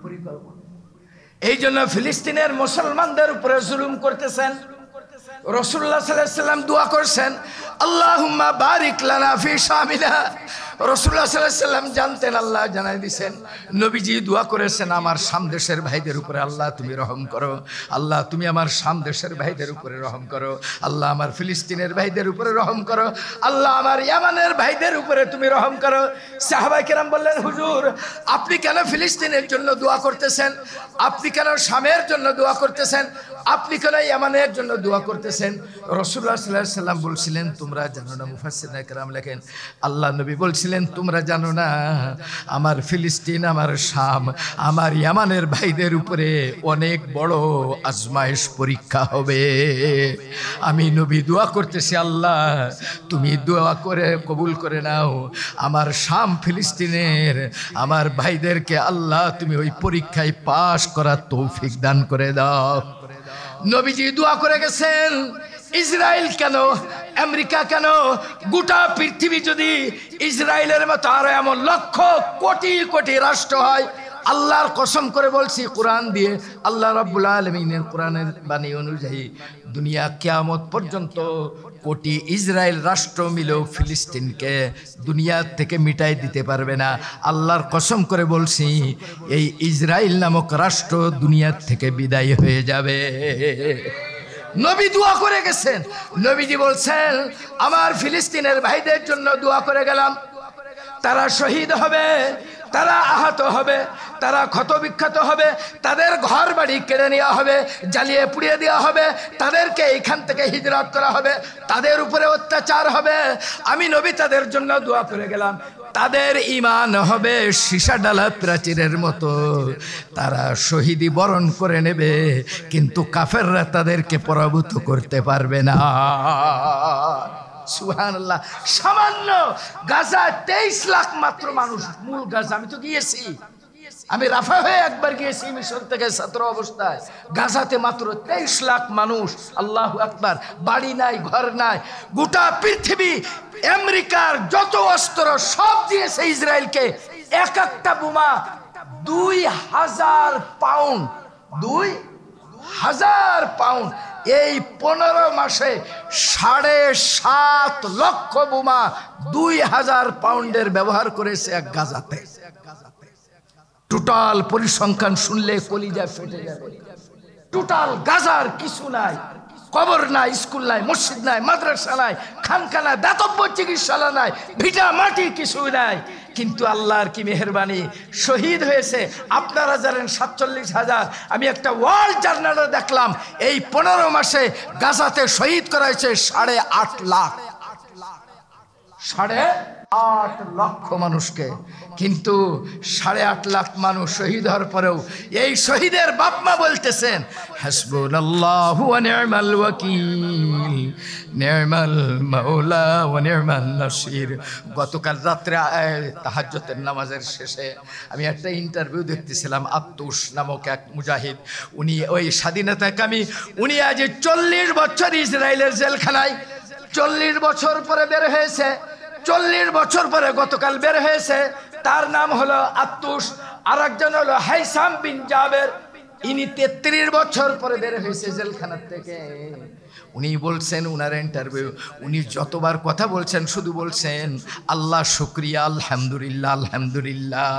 পরিকল্পনা। এই জন্য ফিলিস্তিনের মুসলমানদের উপরে জুলুম করতেছেন। রাসূলুল্লাহ সাল্লাল্লাহু আলাইহি ওয়াসাল্লাম দোয়া করছেন, আল্লাহুম্মা বারিক লানা ফি শামিনা। রাসূলুল্লাহ সাল্লাল্লাহু আলাইহি ওয়াসাল্লাম জানতেন, আল্লাহ জানাই দিয়েছেন। নবীজি দোয়া করেছেন, আমার শাম দেশের ভাইদের উপরে আল্লাহ তুমি রহম করো। আল্লাহ তুমি আমার শাম দেশের ভাইদের উপরে রহম করো। আল্লাহ আমার ফিলিস্তিনের ভাইদের উপরে রহম করো। আল্লাহ আমার ইয়ামানের ভাইদের উপরে তুমি রহম করো। সাহাবায়ে কেরাম বললেন, হুজুর আপনি কেন ফিলিস্তিনের জন্য দোয়া করতেছেন? আপনি কেন শামের জন্য দোয়া করতেছেন? আপনি কেন ইয়ামানের জন্য দোয়া করতেছেন? রাসূলুল্লাহ সাল্লাল্লাহু আলাইহি ওয়াসাল্লাম বলছিলেন, তোমরা জানো না, মুফাসসিরিনে কেরাম লেখেন, আল্লাহ নবী বলছিলেন, তোমরা জানো না আমার ফিলিস্তিন, আমার শাম, আমার ইয়ামানের ভাইদের উপরে অনেক বড় আজমাইশ পরীক্ষা হবে। আমি নবী দোয়া করতেছি, আল্লাহ তুমি দোয়া করে কবুল করে নাও। আমার শাম ফিলিস্তিনের আমার ভাইদেরকে আল্লাহ তুমি ওই পরীক্ষায় পাশ করার তৌফিক দান করে দাও। নবীজি দোয়া করে গেছেন। ইসরায়েল কেন, আমেরিকা কেন, গোটা পৃথিবী যদি ইসরায়েলের মতো আরো এমন লক্ষ কোটি কোটি রাষ্ট্র হয়, আল্লাহর কসম করে বলছি কোরআন দিয়ে, আল্লাহ রাব্বুল আলামিনের কোরআনের বাণী অনুযায়ী দুনিয়া কিয়ামত পর্যন্ত কোটি ইসরায়েল রাষ্ট্র মিলেও ফিলিস্তিনকে দুনিয়া থেকে মিটাই দিতে পারবে না। আল্লাহর কসম করে বলছি, এই ইসরায়েল নামক রাষ্ট্র দুনিয়া থেকে বিদায় হয়ে যাবে। নবী দোয়া করে গেছেন। নবীজি বলছেন, আমার ফিলিস্তিনের ভাইদের জন্য দোয়া করে গেলাম, তারা শহীদ হবে, তারা আহত হবে, তারা ক্ষতবিক্ষত হবে, তাদের ঘর বাড়ি কেড়ে নেওয়া হবে, জ্বালিয়ে পুড়িয়ে দেওয়া হবে, তাদেরকে এইখান থেকে হিজরত করা হবে, তাদের উপরে অত্যাচার হবে। আমি নবী তাদের জন্য দোয়া করে গেলাম, তাদের ঈমান হবে সীসা ডালা প্রাচীরের মতো, তারা শহীদি বরণ করে নেবে, কিন্তু কাফেররা তাদেরকে পরাভূত করতে পারবে না। সুবহানাল্লাহ। সামান্য গাজা 23 লাখ মাত্র মানুষ, মূল গাজা। আমি তো গিয়েছি, আমি রাফা হয়ে একবার গিয়েছি মিশর থেকে ছাত্র অবস্থায়। গাজাতে মাত্র 23 লাখ মানুষ। আল্লাহু আকবার। বাড়ি নাই, ঘর নাই। গোটা পৃথিবী আমেরিকার যত অস্ত্র সব দিয়েছে ইসরায়েলকে। এক একটা বোমা 2000 পাউন্ড, 2000 পাউন্ড। এই 15 মাসে 7.5 লক্ষ বোমা 2000 পাউন্ডের ব্যবহার করেছে এক গাজাতে। টোটাল পরিসংখ্যান শুনলে কলিজা ফেটে যাবে। টোটাল গাজার কিছু নাই, কবর নাই, স্কুল নাই, মসজিদ নাই, মাদ্রাসা নাই, খানখানা, দাতব্য চিকিৎসালয় নাই, ভিটা মাটি কিছু নাই। কিন্তু আল্লাহর কি মেহেরবানি, শহীদ হয়েছে আপনারা জানেন 47,000। আমি একটা ওয়ার্ল্ড জার্নালে দেখলাম, এই 15 মাসে গাজাতে শহীদ করা হয়েছে 8.5 লাখ, 8.5 লক্ষ মানুষকে। কিন্তু 8.5 লাখ মানুষ শহীদ হওয়ার পরেও এই শহীদের বাপ মা বলতেছেন, হাসবুনাল্লাহু ওয়া নি'মাল ওয়াকিল, নি'মাল মাওলা ওয়া নি'মান নাসির। গতকাল রাত্রে তাহাজ্জুদের নামাজের শেষে আমি একটা ইন্টারভিউ দেখতেছিলাম। আত্তুস নামক এক মুজাহিদ, উনি ওই স্বাধীনতাকামী, উনি আজ 40 বছর ইসরায়েলের জেলখানায়, 40 বছর পরে বের হয়েছে। 40 বছর পরে গতকাল বের হয়েছে, তার নাম হলো আত্তুস, আর একজন হলো হাইসাম বিন জাবের। ইনি 33 বছর পরে বের হয়েছে জেলখানা থেকে। উনি বলছেন, উনার ইন্টারভিউ, উনি যতবার কথা বলছেন শুধু বলছেন আল্লাহ শুকরিয়া, আলহামদুলিল্লাহ, আলহামদুলিল্লাহ,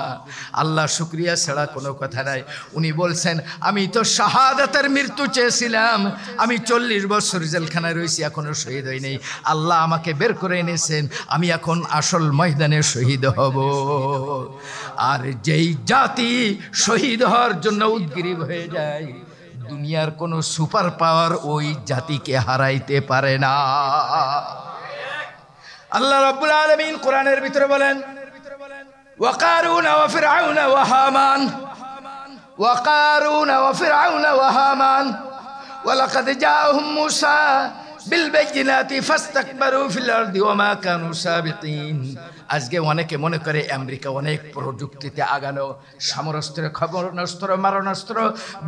আল্লাহ শুকরিয়া ছাড়া কোনো কথা নাই। উনি বলছেন আমি তো শাহাদাতের মৃত্যু চেয়েছিলাম, আমি 40 বছর জেলখানায় রয়েছি, এখনো শহীদ হই নাই, আল্লাহ আমাকে বের করে এনেছেন, আমি এখন আসল ময়দানে শহীদ হব। আর যেই জাতি শহীদ হওয়ার জন্য উদ্গ্রীব হয়ে যায়, দুনিয়ার কোনো সুপার পাওয়ার ওই জাতিকে হারাইতে পারে না। আল্লাহ রাব্বুল আলামিন কোরআনের ভিতরে বলেন, ওয়া কারুনা ওয়া ফিরআউনা ওয়া হামান, ওয়া কারুনা ওয়া ফিরআউনা ওয়া হামান ওয়া লাকাদ জাআহুম মূসা বিল বাইয়িনাতি ফাস্তাকবারু ফিল আরদি ওয়া মা কানু সাবিকিন। আজকে অনেকে মনে করে আমেরিকা অনেক প্রযুক্তিতে আগানো, সমরাস্ত্র, ক্ষেপণাস্ত্র, মারণাস্ত্র,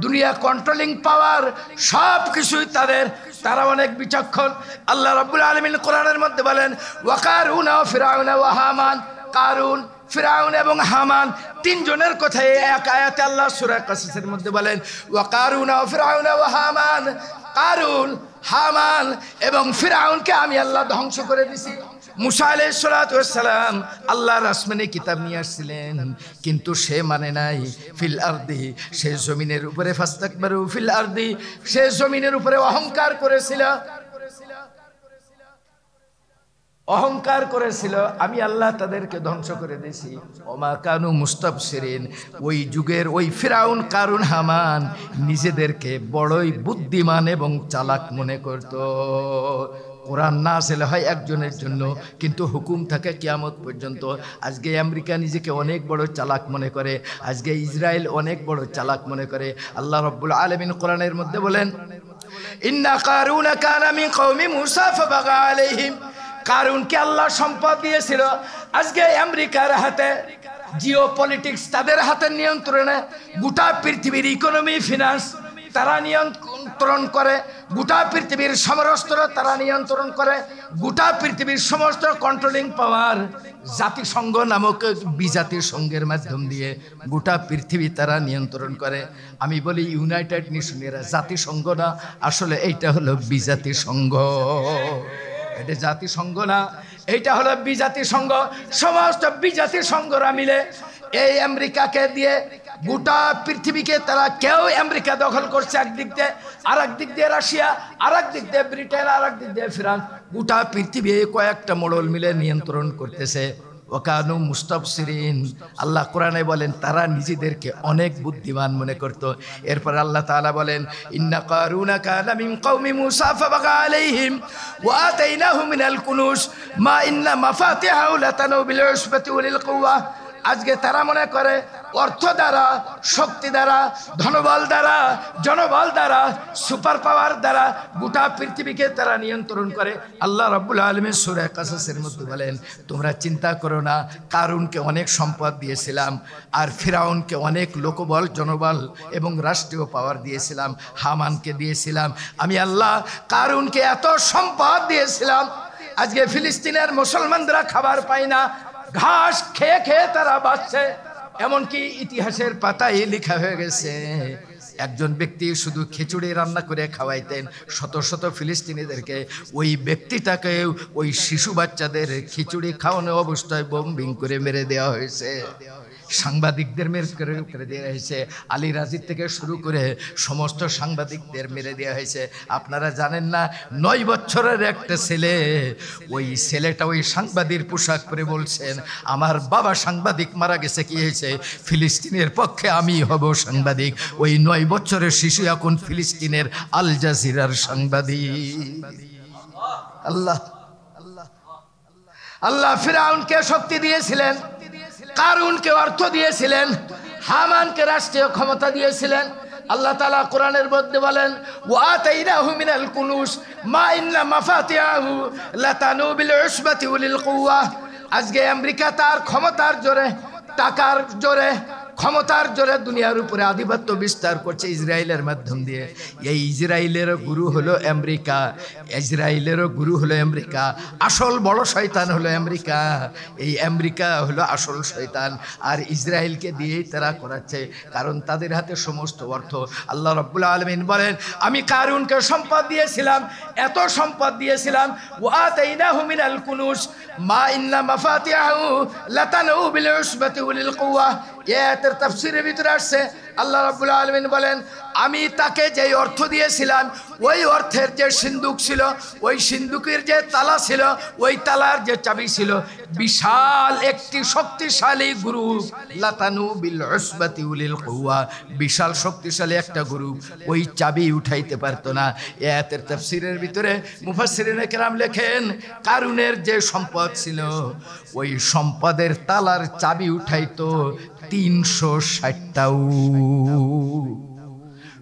দুনিয়া কন্ট্রোলিং পাওয়ার সব কিছুই তাদের, তারা অনেক বিচক্ষণ। আল্লাহ রাব্বুল আলামিন কোরআনের মধ্যে বলেন, ওয়া কারুনা ওয়া ফিরআউনা ওয়া হামান, কারুন, ফিরআউন এবং হামান তিনজনের কথাই এক আয়াতে আল্লাহ সূরা কাসাসের মধ্যে বলেন, ওয়া কারুনা ওয়া ফিরআউনা ওয়া হামান, কারুন, হামান এবং ফিরআউনকে আমি আল্লাহ ধ্বংস করে দিছি। মুসা আলাইহিস সালাতু ওয়াস সালাম আল্লাহর আসমানে কিতাব নিয়ে আসছিলেন, কিন্তু সে মানে নাই। ফিল আরদি, সে জমিনের উপরে, ফাস্তাকবারু ফিল আরদি, সে জমিনের উপরে অহংকার করেছিল, অহংকার করেছিল, আমি আল্লাহ তাদেরকে ধ্বংস করে দিয়েছি। ওমা কানু মুস্তাবসিরিন, ওই যুগের ওই ফিরআউন, কারুন, হামান নিজেদেরকে বড়ই বুদ্ধিমান এবং চালাক মনে করত। কোরআন নাযিল হয় একজনের জন্য, কিন্তু হুকুম থাকে কিয়ামত পর্যন্ত। আজকে আমেরিকা নিজেকে অনেক বড় চালাক মনে করে, আজকে ইসরায়েল অনেক বড় চালাক মনে করে। আল্লাহ রাব্বুল আলামিন কোরআনের মধ্যে বলেন, ইন্না কারুনা কানা মিন কওমি মূসা ফাবাগা আলাইহিম, কারুনকে আল্লাহ সম্পদ দিয়েছিল। আজকে আমেরিকার হাতে জিও পলিটিক্স, তাদের হাতে নিয়ন্ত্রণে, গোটা পৃথিবীর ইকোনমি, ফিনান্স তারা নিয়ন্ত্রণ করে, গোটা পৃথিবীর সমরাস্ত্র তারা নিয়ন্ত্রণ করে, গোটা পৃথিবীর সমস্ত কন্ট্রোলিং পাওয়ার জাতিসংঘ নামক বিজাতিসংঘের মাধ্যম দিয়ে গোটা পৃথিবী তারা নিয়ন্ত্রণ করে। আমি বলি ইউনাইটেড নেশনেরা জাতিসংঘ না, আসলে এইটা হলো বিজাতিসংঘ। এটা জাতিসংঘ না, এইটা হলো বিজাতিসংঘ। সমস্ত বিজাতিসংঘরা মিলে এই আমেরিকাকে দিয়ে গোটা পৃথিবীকে তারা, কেউ আমেরিকা দখল করছে একদিক দিয়ে, আর একদিক দিয়ে রাশিয়া, আর একদিক দিয়ে ব্রিটেন, আর একদিক দিয়ে ফ্রান্স, গোটা পৃথিবী কয়েকটা মোড়ল মিলে নিয়ন্ত্রণ করতেছে। ওয়াকানু মুস্তাবসিরিন, আল্লাহ কোরআনে বলেন তারা নিজেদেরকে অনেক বুদ্ধিমান মনে করত। এরপর আল্লাহ তাআলা বলেন, ইন্না কারুনা কানা মিন কওমি মূসা ফাবাগা আলাইহিম ওয়া আতাইনাহু মিনাল কুনুজ মা ইন্না মাফাতিহাহু লাতানু বিল উসবাতি ওয়ালিল কুওয়া। আজকে তারা মনে করে অর্থ দ্বারা, শক্তি দ্বারা, ধনবল দ্বারা, জনবল দ্বারা, সুপার পাওয়ার দ্বারা গোটা পৃথিবীকে তারা নিয়ন্ত্রণ করে। আল্লাহ রাব্বুল আলামিন সূরা কাসাসের মধ্যে বলেন, তোমরা চিন্তা করো না, কারুনকে অনেক সম্পদ দিয়েছিলাম, আর ফিরআউনকে অনেক লোকবল, জনবল এবং রাষ্ট্রীয় পাওয়ার দিয়েছিলাম, হামানকে দিয়েছিলাম। আমি আল্লাহ কারুনকে এত সম্পদ দিয়েছিলাম, আজকে ফিলিস্তিনের মুসলমানরা খাবার পায় না, ঘাস খেয়ে খেয়ে তারা বাঁচছে। এমনকি ইতিহাসের পাতায় লেখা হয়ে গেছে, একজন ব্যক্তি শুধু খিচুড়ি রান্না করে খাওয়াইতেন শত শত ফিলিস্তিনিদেরকে, ওই ব্যক্তিটাকে ওই শিশু বাচ্চাদের খিচুড়ি খাওয়ানো অবস্থায় বোম্বিং করে মেরে দেওয়া হয়েছে, সাংবাদিকদের মেরে দেওয়া হয়েছে, আলী রাজির থেকে শুরু করে সমস্ত সাংবাদিকদের মেরে দেওয়া হয়েছে। আপনারা জানেন না, 9 বছরের একটা ছেলে, ওই ছেলেটা ওই সাংবাদিক পোশাক পরে বলছেন, আমার বাবা সাংবাদিক মারা গেছে, কি হয়েছে, ফিলিস্তিনের পক্ষে আমি হব সাংবাদিক। ওই 9 বছরের শিশু এখন ফিলিস্তিনের আল জাজিরার সাংবাদিক। আল্লাহ আল্লাহ ফিরআউনকে শক্তি দিয়েছিলেন, কারুনকে অর্থ দিয়েছিলেন, হামানকে রাষ্ট্রীয় ক্ষমতা দিয়েছিলেন। আল্লাহ তাআলা কোরআনের মধ্যে বলেন, ওয়া আতাইনাহু মিনাল কুনুজ মা ইন্না মাফাতিহাহু লাতানু বিল উসবাতি ওয়ালিল কুওয়া। আজকে আমেরিকা তার ক্ষমতার জোরে, টাকার জোরে, ক্ষমতার জোরে দুনিয়ার উপরে আধিপত্য বিস্তার করছে ইসরায়েলের মাধ্যম দিয়ে। এই ইসরায়েলেরও গুরু হলো আমেরিকা, ইসরায়েলেরও গুরু হলো আমেরিকা। আসল বড় শয়তান হলো আমেরিকা, এই আমেরিকা হলো আসল শয়তান। আর ইসরায়েলকে দিয়েই তারা করাচ্ছে, কারণ তাদের হাতে সমস্ত অর্থ। আল্লাহ রাব্বুল আলামিন বলেন, আমি কারুনকে সম্পদ দিয়েছিলাম, এত সম্পদ দিয়েছিলাম, ওয়াতাইনাহু মিনাল কুনুজ মা ইন্না মাফাতিহু লাতানু বিল উসবাতি উলিল কুওয়া। এর তাফসীরের ভিতরে আসছে আল্লাহ রাব্বুল আলামিন বলেন, আমি তাকে যে অর্থ দিয়েছিলাম ওই অর্থের যে সিন্দুক ছিল, ওই সিন্দুকের যে তালা ছিল, ওই তালার যে চাবি ছিল, বিশাল একটি শক্তিশালী গ্রুপ, লাতানু বিল উসবাতি উলিল কুওয়া, বিশাল শক্তিশালী একটা গ্রুপ ওই চাবি উঠাইতে পারতো না। এর তাফসীরের ভিতরে মুফাসসিরিনে কেরাম লেখেন, কারুনের যে সম্পদ ছিল ওই সম্পদের তালার চাবি উঠাইতো 360টা উট,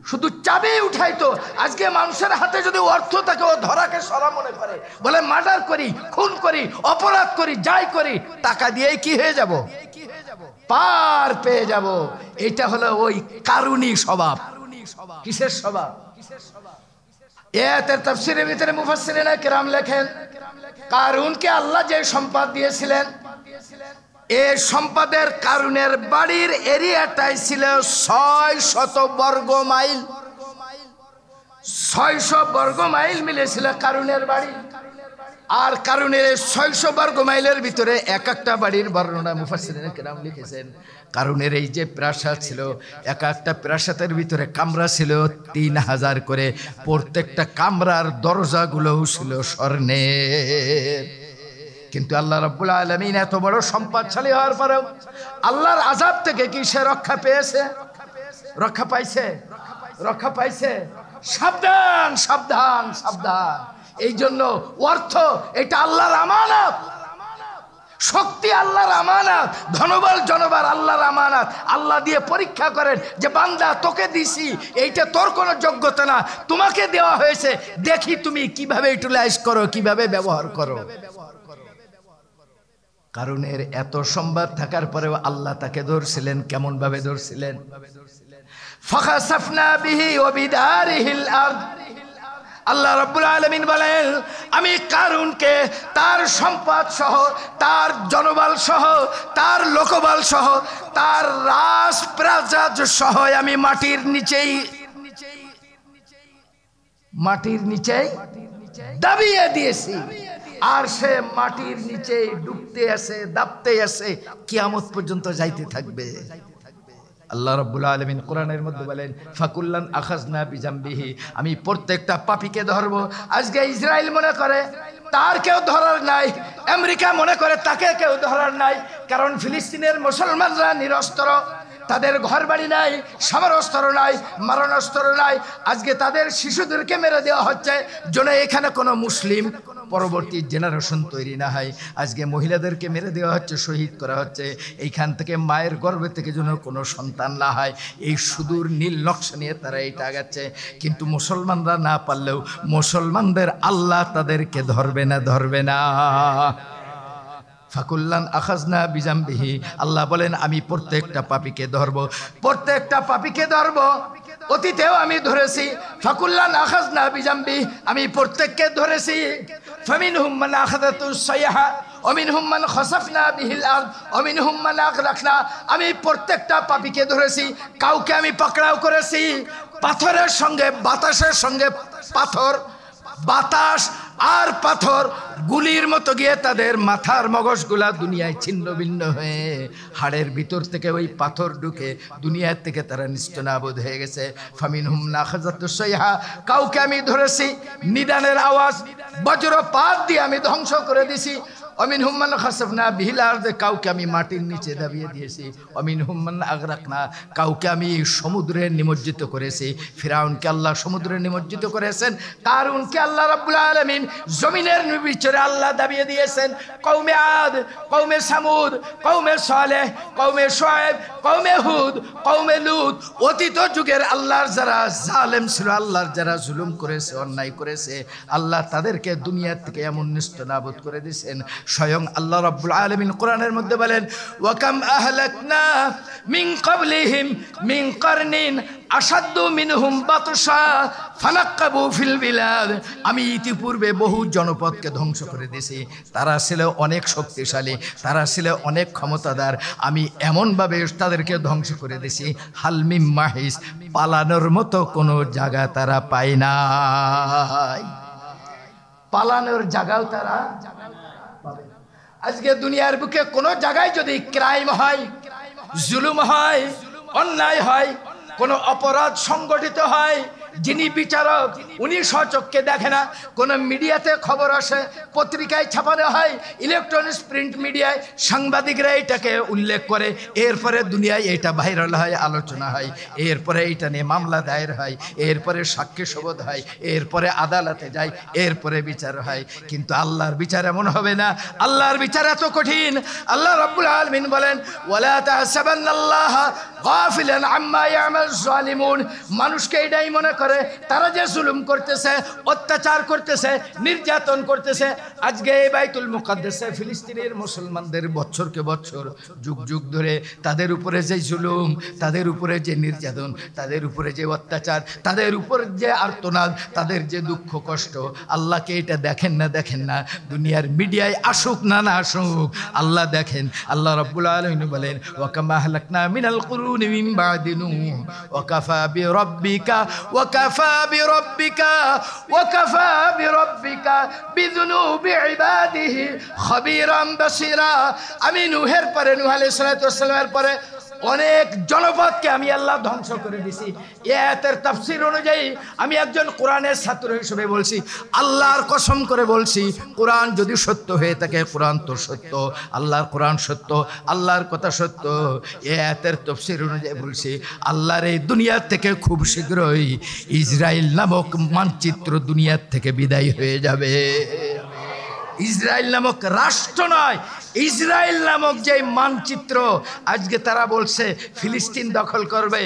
শুধু চাবি উঠাইতো। আজকে মানুষের হাতে যদি অর্থ থাকে, ও ধরাকে সরা মনে করে, বলে মার্ডার করি, খুন করি, অপরাধ করি, যাই করি, টাকা দিয়েই কি হয়ে যাব, পার পেয়ে যাব। এটা হলো ওই কারুনি স্বভাব। কিসের স্বভাব? এর তাফসীরের ভিতরে মুফাসসিরিনে কেরাম লেখেন, কারুনকে আল্লাহ যে সম্পদ দিয়েছিলেন, এই সম্পদের কারুনের বাড়ির এরিয়াটাই ছিল 600 বর্গ মাইল। 600 বর্গ মাইল মিলেছিল কারুনের বাড়ি। আর কারুনের 600 বর্গ মাইলের ভিতরে এক একটা বাড়ির বর্ণনা মুফাসসিরিনে কেরাম লিখেছেন। কারুনের এই যে প্রাসাদ ছিল, এক একটা প্রাসাদের ভিতরে কামরা ছিল 3000 করে, প্রত্যেকটা কামরার দরজাগুলোও ছিল স্বর্ণের। কিন্তু আল্লাহ রাব্বুল আলামিন এত বড় সম্পদশালী হওয়ার পরেও আল্লাহর আযাব থেকে কি সে রক্ষা পেয়েছে? রক্ষা পাইছে? রক্ষা পাইছে? সাবধান সাবধান সাবধান। এই জন্য অর্থ এটা আল্লাহর আমানত, শক্তি আল্লাহর আমানত, ধনবল জনবল আল্লাহর আমানত। আল্লাহ দিয়ে পরীক্ষা করেন যে বান্দা তোকে দিছি, এইটা তোর কোনো যোগ্যতা না, তোমাকে দেওয়া হয়েছে, দেখি তুমি কিভাবে ইউটিলাইজ করো, কিভাবে ব্যবহার করো। কারণের এত সম্পদ থাকার পরেও আল্লাহ তাকে ধরছিলেন। কেমন ভাবে ধরছিলেন? ফাখাসাফনা বিহি ওয়া বিদারিহিল আরদ। আল্লাহ রাব্বুল আলামিন বলেন, আমি কারুনকে তার সম্পদ সহ, তার জনবল সহ, তার লোকবল সহ, তার রাজ প্রাসাদ সহ আমি মাটির নিচেই দাবিয়ে দিয়েছি। আর সে মাটির নিচে ডুবতে আছে, দাবতে আছে, কিয়ামত পর্যন্ত যাইতে থাকবে। আল্লাহ রাব্বুল আলামিন কোরআনের মধ্যে বলেন, ফাকুল্লান আখাযনা বিজামবিহি, আমি প্রত্যেকটা পাপীকে ধরব। আজকে ইসরায়েল মনে করে তার কেউ ধরার নাই, আমেরিকা মনে করে তাকে কেউ ধরার নাই, কারণ ফিলিস্তিনের মুসলমানরা নিরস্ত্র, তাদের ঘর বাড়ি নাই, সমরাস্ত্র নাই, মারণাস্ত্র নাই। আজকে তাদের শিশুদেরকে মেরে দেওয়া হচ্ছে যেন এখানে কোনো মুসলিম পরবর্তী জেনারেশন তৈরি না হয়। আজকে মহিলাদেরকে মেরে দেওয়া হচ্ছে, শহীদ করা হচ্ছে, এইখান থেকে মায়ের গর্ভে থেকে যেন কোনো সন্তান না হয়। এই সুদূর নীল নকশা নিয়ে তারা এটা আগাচ্ছে। কিন্তু মুসলমানরা না পারলেও মুসলমানদের আল্লাহ তাদেরকে ধরবে না, ধরবে না। ফাকুল্লান আখাযনা বিজামবিহি, আল্লাহ বলেন আমি প্রত্যেকটা পাপীকে ধরব, প্রত্যেকটা পাপীকে ধরব। অতীতেও আমি ধরেছি, ফাকুল্লান আখাযনা বিজামবি, আমি প্রত্যেককে ধরেছি। ফামিনহুম মান আখাযাতুস সাইহা ওয়া মিনহুম মান খাসাফনা বিহিল আরদ ওয়া মিনহুম মান আগরাকনা, আমি প্রত্যেকটা পাপীকে ধরেছি। কাউকে আমি পাকড়াও করেছি, পাথরের সঙ্গে বাতাসের সঙ্গে পাথর, বাতাস আর পাথর গুলির মতো গিয়ে তাদের মাথার মগজগুলা দুনিয়ায় ছিন্ন ভিন্ন হয়ে হাড়ের ভিতর থেকে ওই পাথর ঢুকে দুনিয়ার থেকে তারা নিস্তনাবুদ হয়ে গেছে। ফামিনহুম নাখাযাতুস সাইহা, কাউকে আমি ধরেছি, নিদানের আওয়াজ, বজ্রপাত দিয়ে আমি ধ্বংস করে দিছি। অমিনহুম মান খাসাফনা বিহিল আরদ, কাউকে আমি মাটির নিচে দাবিয়ে দিয়েছি। অমিনহুম মান আগরাকনা, কাউকে আমি সমুদ্রে নিমজ্জিত করেছি। ফিরাউনকে আল্লাহ সমুদ্রে নিমজ্জিত করেছেন, কারুনকে আল্লাহ রাব্বুল আলামিন জমিনের ভিতরে আল্লাহ দাবিয়ে দিয়েছেন। কওমে আদ, কওমে সামুদ, কওমে সালেহ, কওমে শুআয়ব, কওমে হুদ, কওমে লূত, অতীত যুগের আল্লাহর যারা জালেম ছিল, আল্লাহর যারা জুলুম করেছে, অন্যায় করেছে, আল্লাহ তাদেরকে দুনিয়া থেকে এমন নিস্তনাবুদ করে দিয়েছেন। স্বয়ং আল্লাহ রাব্বুল আলামিন কোরআনের মধ্যে বলেন, ওয়া কাম আহলাকনা মিন ক্বাবলিহিম মিন কারনিন আশাদ্দু মিনহুম বাতশা ফানাক্কাবু ফিল বিলাদ। আমি ইতিপূর্বে বহু জনপদকে ধ্বংস করে দিয়েছি, তারা ছিল অনেক শক্তিশালী, তারা ছিল অনেক ক্ষমতাদার, আমি এমনভাবে তাদেরকে ধ্বংস করে দিয়েছি হালমিম মাহিস, পালানোর মতো কোনো জায়গা তারা পায় নাই, পালানোর জায়গাও তারা পাবে। আজকে দুনিয়ার বুকে কোনো জায়গায় যদি ক্রাইম হয়, জুলুম হয়, অন্যায় হয়, কোনো অপরাধ সংগঠিত হয়, যিনি বিচারক উনি স্বচক্ষে দেখে না, কোনো মিডিয়াতে খবর আসে, পত্রিকায় ছাপানো হয়, ইলেকট্রনিক্স প্রিন্ট মিডিয়ায় সাংবাদিকরা এটাকে উল্লেখ করে, এরপরে দুনিয়ায় এটা ভাইরাল হয়, আলোচনা হয়, এরপরে এটা নিয়ে মামলা দায়ের হয়, এরপরে সাক্ষী শপথ হয়, এরপরে আদালতে যায়, এরপরে বিচার হয়। কিন্তু আল্লাহর বিচার এমন হবে না, আল্লাহর বিচার এত কঠিন। আল্লাহ রাব্বুল আলামিন বলেন, ওয়ালা তাহসাবান্নাল্লাহা গাফিলান আম্মা ইয়ামালুজ জালিমুন। মানুষকে এটাই মনে করে তারা যে জুলুম করতেছে, অত্যাচার করতেছে, নির্যাতন করতেছে। আজকে এই বাইতুল মুকাদ্দাসে ফিলিস্তিনের মুসলমানদের বছরকে বছর, যুগ যুগ ধরে তাদের উপরে যে জুলুম, তাদের উপরে যে নির্যাতন, তাদের উপরে যে অত্যাচার, তাদের উপর যে আর্তনাদ, তাদের যে দুঃখ কষ্ট, আল্লাহকে এটা দেখেন না, দেখেন না। দুনিয়ার মিডিয়ায় আসুক না না আসুক, আল্লাহ দেখেন। আল্লাহ রাব্বুল আলামিন বলেন, ওয়া কামা আহলাকনা মিনাল কুরুনি মিন বাদি নূহ ওয়া কাফা বিরাব্বিকা وكفى بربك بذنوب عباده خبيرا بصيرا। আমি নূহের পরে, নূহ আলাইহিস সালাতু ওয়াস সালামের পরে অনেক জনপদকে আমি আল্লাহ ধ্বংস করে দিছি। এই আয়াতের তাফসীর অনুযায়ী আমি একজন কোরআনের ছাত্র হিসেবে বলছি, আল্লাহর কসম করে বলছি, কোরআন যদি সত্য হয়ে থাকে, কোরআন তো সত্য, আল্লাহর কোরআন সত্য, আল্লাহর কথা সত্য। এই আয়াতের তাফসীর অনুযায়ী বলছি, আল্লাহর এই দুনিয়ার থেকে খুব শীঘ্রই ইসরায়েল নামক মানচিত্র দুনিয়ার থেকে বিদায় হয়ে যাবে। ইসরায়েল নামক রাষ্ট্র নয়, ইসরায়েল নামক যে মানচিত্র, আজকে তারা বলছে ফিলিস্তিন দখল করবে,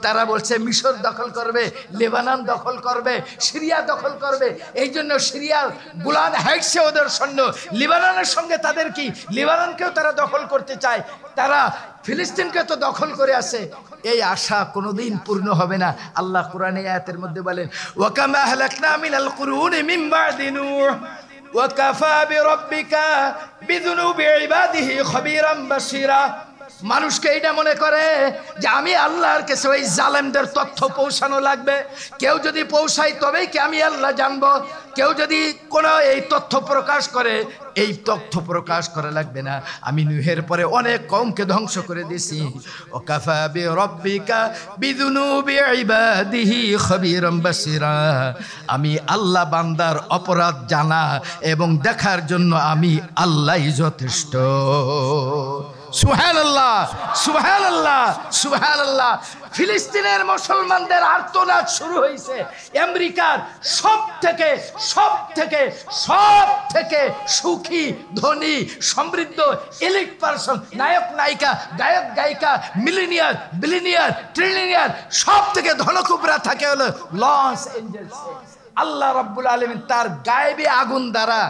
তারা বলছে মিশর দখল করবে, লেবানন দখল করবে, সিরিয়া দখল করবে। এই জন্য সিরিয়া গোলান হাইটসে ওদের সৈন্য, লেবাননের সঙ্গে তাদের কি, লেবাননকেও তারা দখল করতে চায়, তারা ফিলিস্তিনকে তো দখল করে আছে। এই আশা কোনোদিন পূর্ণ হবে না। আল্লাহ কোরআনে আয়াতের মধ্যে বলেন, ওয়া কামা আহলাকনা মিনাল কুরুনি মিন বাদি নূহ ওয়াকাফা বিরাব্বিকা বিযুনুবি ইবাদিহি খবীরাম বাসীরা। মানুষকে এইটা মনে করে যে আমি আল্লাহর কাছে ওই জালেমদের তথ্য পৌঁছানো লাগবে, কেউ যদি পৌঁছায় তবেই কি আমি আল্লাহ জানবো, কেউ যদি কোনো এই তথ্য প্রকাশ করে, এই তথ্য প্রকাশ করা লাগবে না। আমি নূহের পরে অনেক কওমকে ধ্বংস করে দিয়েছি। ওয়াকাফা বিরাব্বিকা বিযুনুবি ইবাদিহি খবীরাম বাসীরা। আমি আল্লাহ বান্দার অপরাধ জানা এবং দেখার জন্য আমি আল্লাহই যথেষ্ট। সুবহানাল্লাহ, সুবহানাল্লাহ, সুবহানাল্লাহ। ফিলিস্তিনের মুসলমানদের আর্তনাদ শুরু হয়েছে আমেরিকার সব থেকে সুখী, ধনী, সমৃদ্ধ এলিট পারসন, নায়ক নায়িকা, গায়ক গায়িকা, মিলিনিয়ার, বিলিনিয়ার, ট্রিলিনিয়ার, সব থেকে ধনকুবরা থাকে হলো লস এঞ্জেলস। আল্লাহ রাব্বুল আলামিন তার গায়েবী আগুন দ্বারা